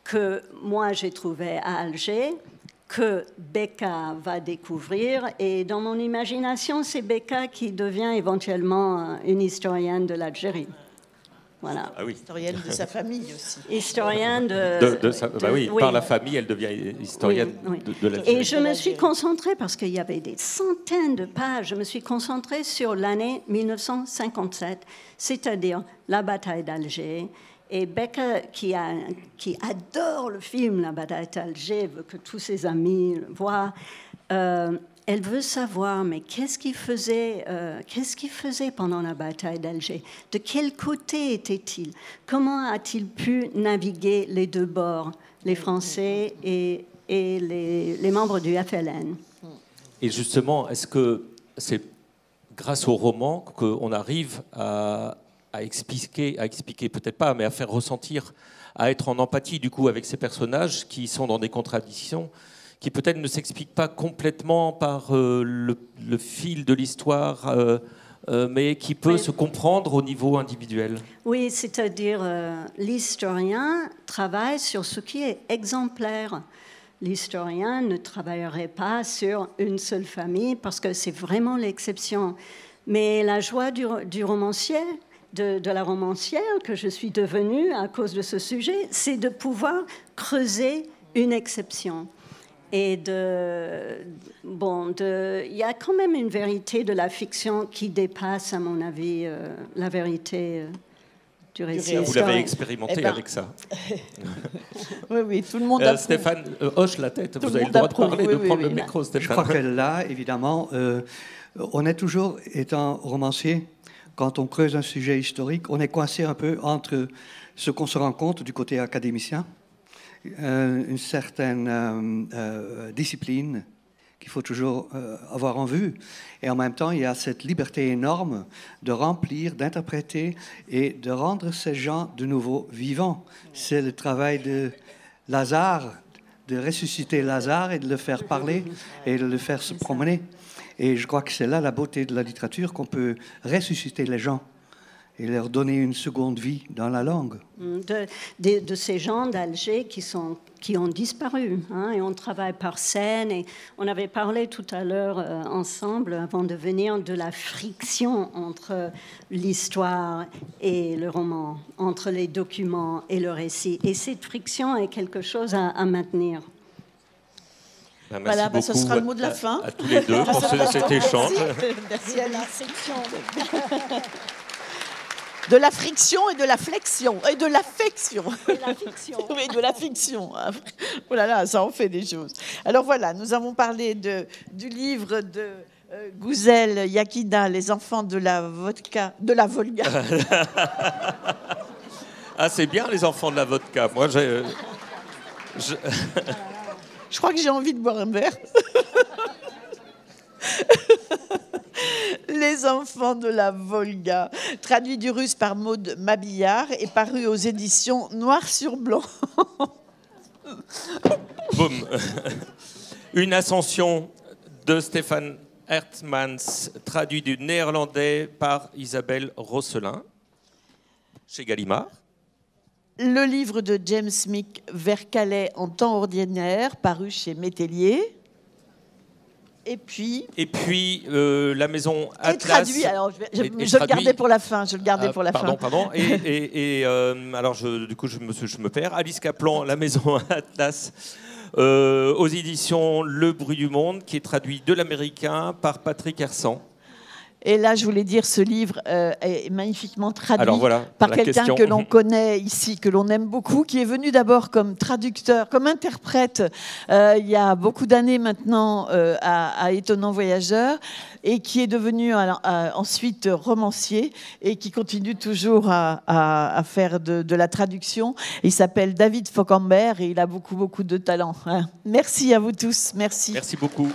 que moi j'ai trouvées à Alger, que Becca va découvrir. Et dans mon imagination, c'est Becca qui devient éventuellement une historienne de l'Algérie. Voilà. Ah oui. Historienne de sa famille aussi. Historienne oui, par la famille, elle devient historienne de l'Algérie. Et je me suis concentrée, parce qu'il y avait des centaines de pages, je me suis concentrée sur l'année 1957, c'est-à-dire la bataille d'Alger. Et Becca, qui adore le film La bataille d'Alger, veut que tous ses amis le voient, elle veut savoir, mais qu'est-ce qu'il faisait pendant la bataille d'Alger? De quel côté était-il? Comment a-t-il pu naviguer les deux bords, les Français et les membres du FLN? Et justement, est-ce que c'est grâce au roman qu'on arrive à expliquer peut-être pas, mais à faire ressentir, à être en empathie du coup avec ces personnages qui sont dans des contradictions, qui peut-être ne s'expliquent pas complètement par le fil de l'histoire, mais qui peut se comprendre au niveau individuel. Oui, c'est-à-dire l'historien travaille sur ce qui est exemplaire. L'historien ne travaillerait pas sur une seule famille parce que c'est vraiment l'exception. Mais la joie du romancier, de la romancière que je suis devenue à cause de ce sujet, c'est de pouvoir creuser une exception. Et il y a quand même une vérité de la fiction qui dépasse, à mon avis, la vérité du récit. Vous l'avez expérimenté avec ça. Oui, tout le monde approuve. Stéphane hoche la tête. Vous avez le droit de parler, de prendre le micro, Stéphane. Je crois que là, évidemment, on est toujours, étant romancier, quand on creuse un sujet historique, on est coincé un peu entre ce qu'on se rend compte du côté académicien, une certaine discipline qu'il faut toujours avoir en vue. Et en même temps, il y a cette liberté énorme de remplir, d'interpréter et de rendre ces gens de nouveau vivants. C'est le travail de Lazare, de ressusciter Lazare et de le faire parler et de le faire se promener. Et je crois que c'est là la beauté de la littérature, qu'on peut ressusciter les gens et leur donner une seconde vie dans la langue. De ces gens d'Alger qui ont disparu, hein, et on travaille par scène. Et on avait parlé tout à l'heure ensemble, avant de venir, de la friction entre l'histoire et le roman, entre les documents et le récit. Et cette friction est quelque chose à maintenir. Voilà, ce sera le mot de la fin. À tous les deux pour cet échange. Merci à la friction. De la friction et de la flexion. Et de l'affection. Oui, de la fiction. Oh là là, ça en fait des choses. Alors voilà, nous avons parlé du livre de Güzel Yakina, Les enfants de la vodka, de la Volga. Ah, c'est bien, les enfants de la vodka. Moi, Je crois que j'ai envie de boire un verre. Les enfants de la Volga, traduit du russe par Maud Mabillard et paru aux éditions Noir sur Blanc. Boum. Une ascension de Stéphane Hertmans, traduit du néerlandais par Isabelle Rosselin, chez Gallimard. Le livre de James Mick, Vers Calais en temps ordinaire, paru chez Métellier. Et puis la maison Atlas. Et traduit. Alors, je le gardais pour la fin. Pardon. Et alors, du coup, je me perds. Alice Kaplan, La maison Atlas, aux éditions Le Bruit du Monde, qui est traduit de l'américain par Patrick Hersan. Et là, je voulais dire, ce livre est magnifiquement traduit par quelqu'un que l'on connaît ici, que l'on aime beaucoup, qui est venu d'abord comme traducteur, comme interprète, il y a beaucoup d'années maintenant, à Étonnant Voyageur, et qui est devenu ensuite romancier, et qui continue toujours à faire de la traduction. Il s'appelle David Fauquembert, et il a beaucoup de talent. Merci à vous tous. Merci. Merci beaucoup.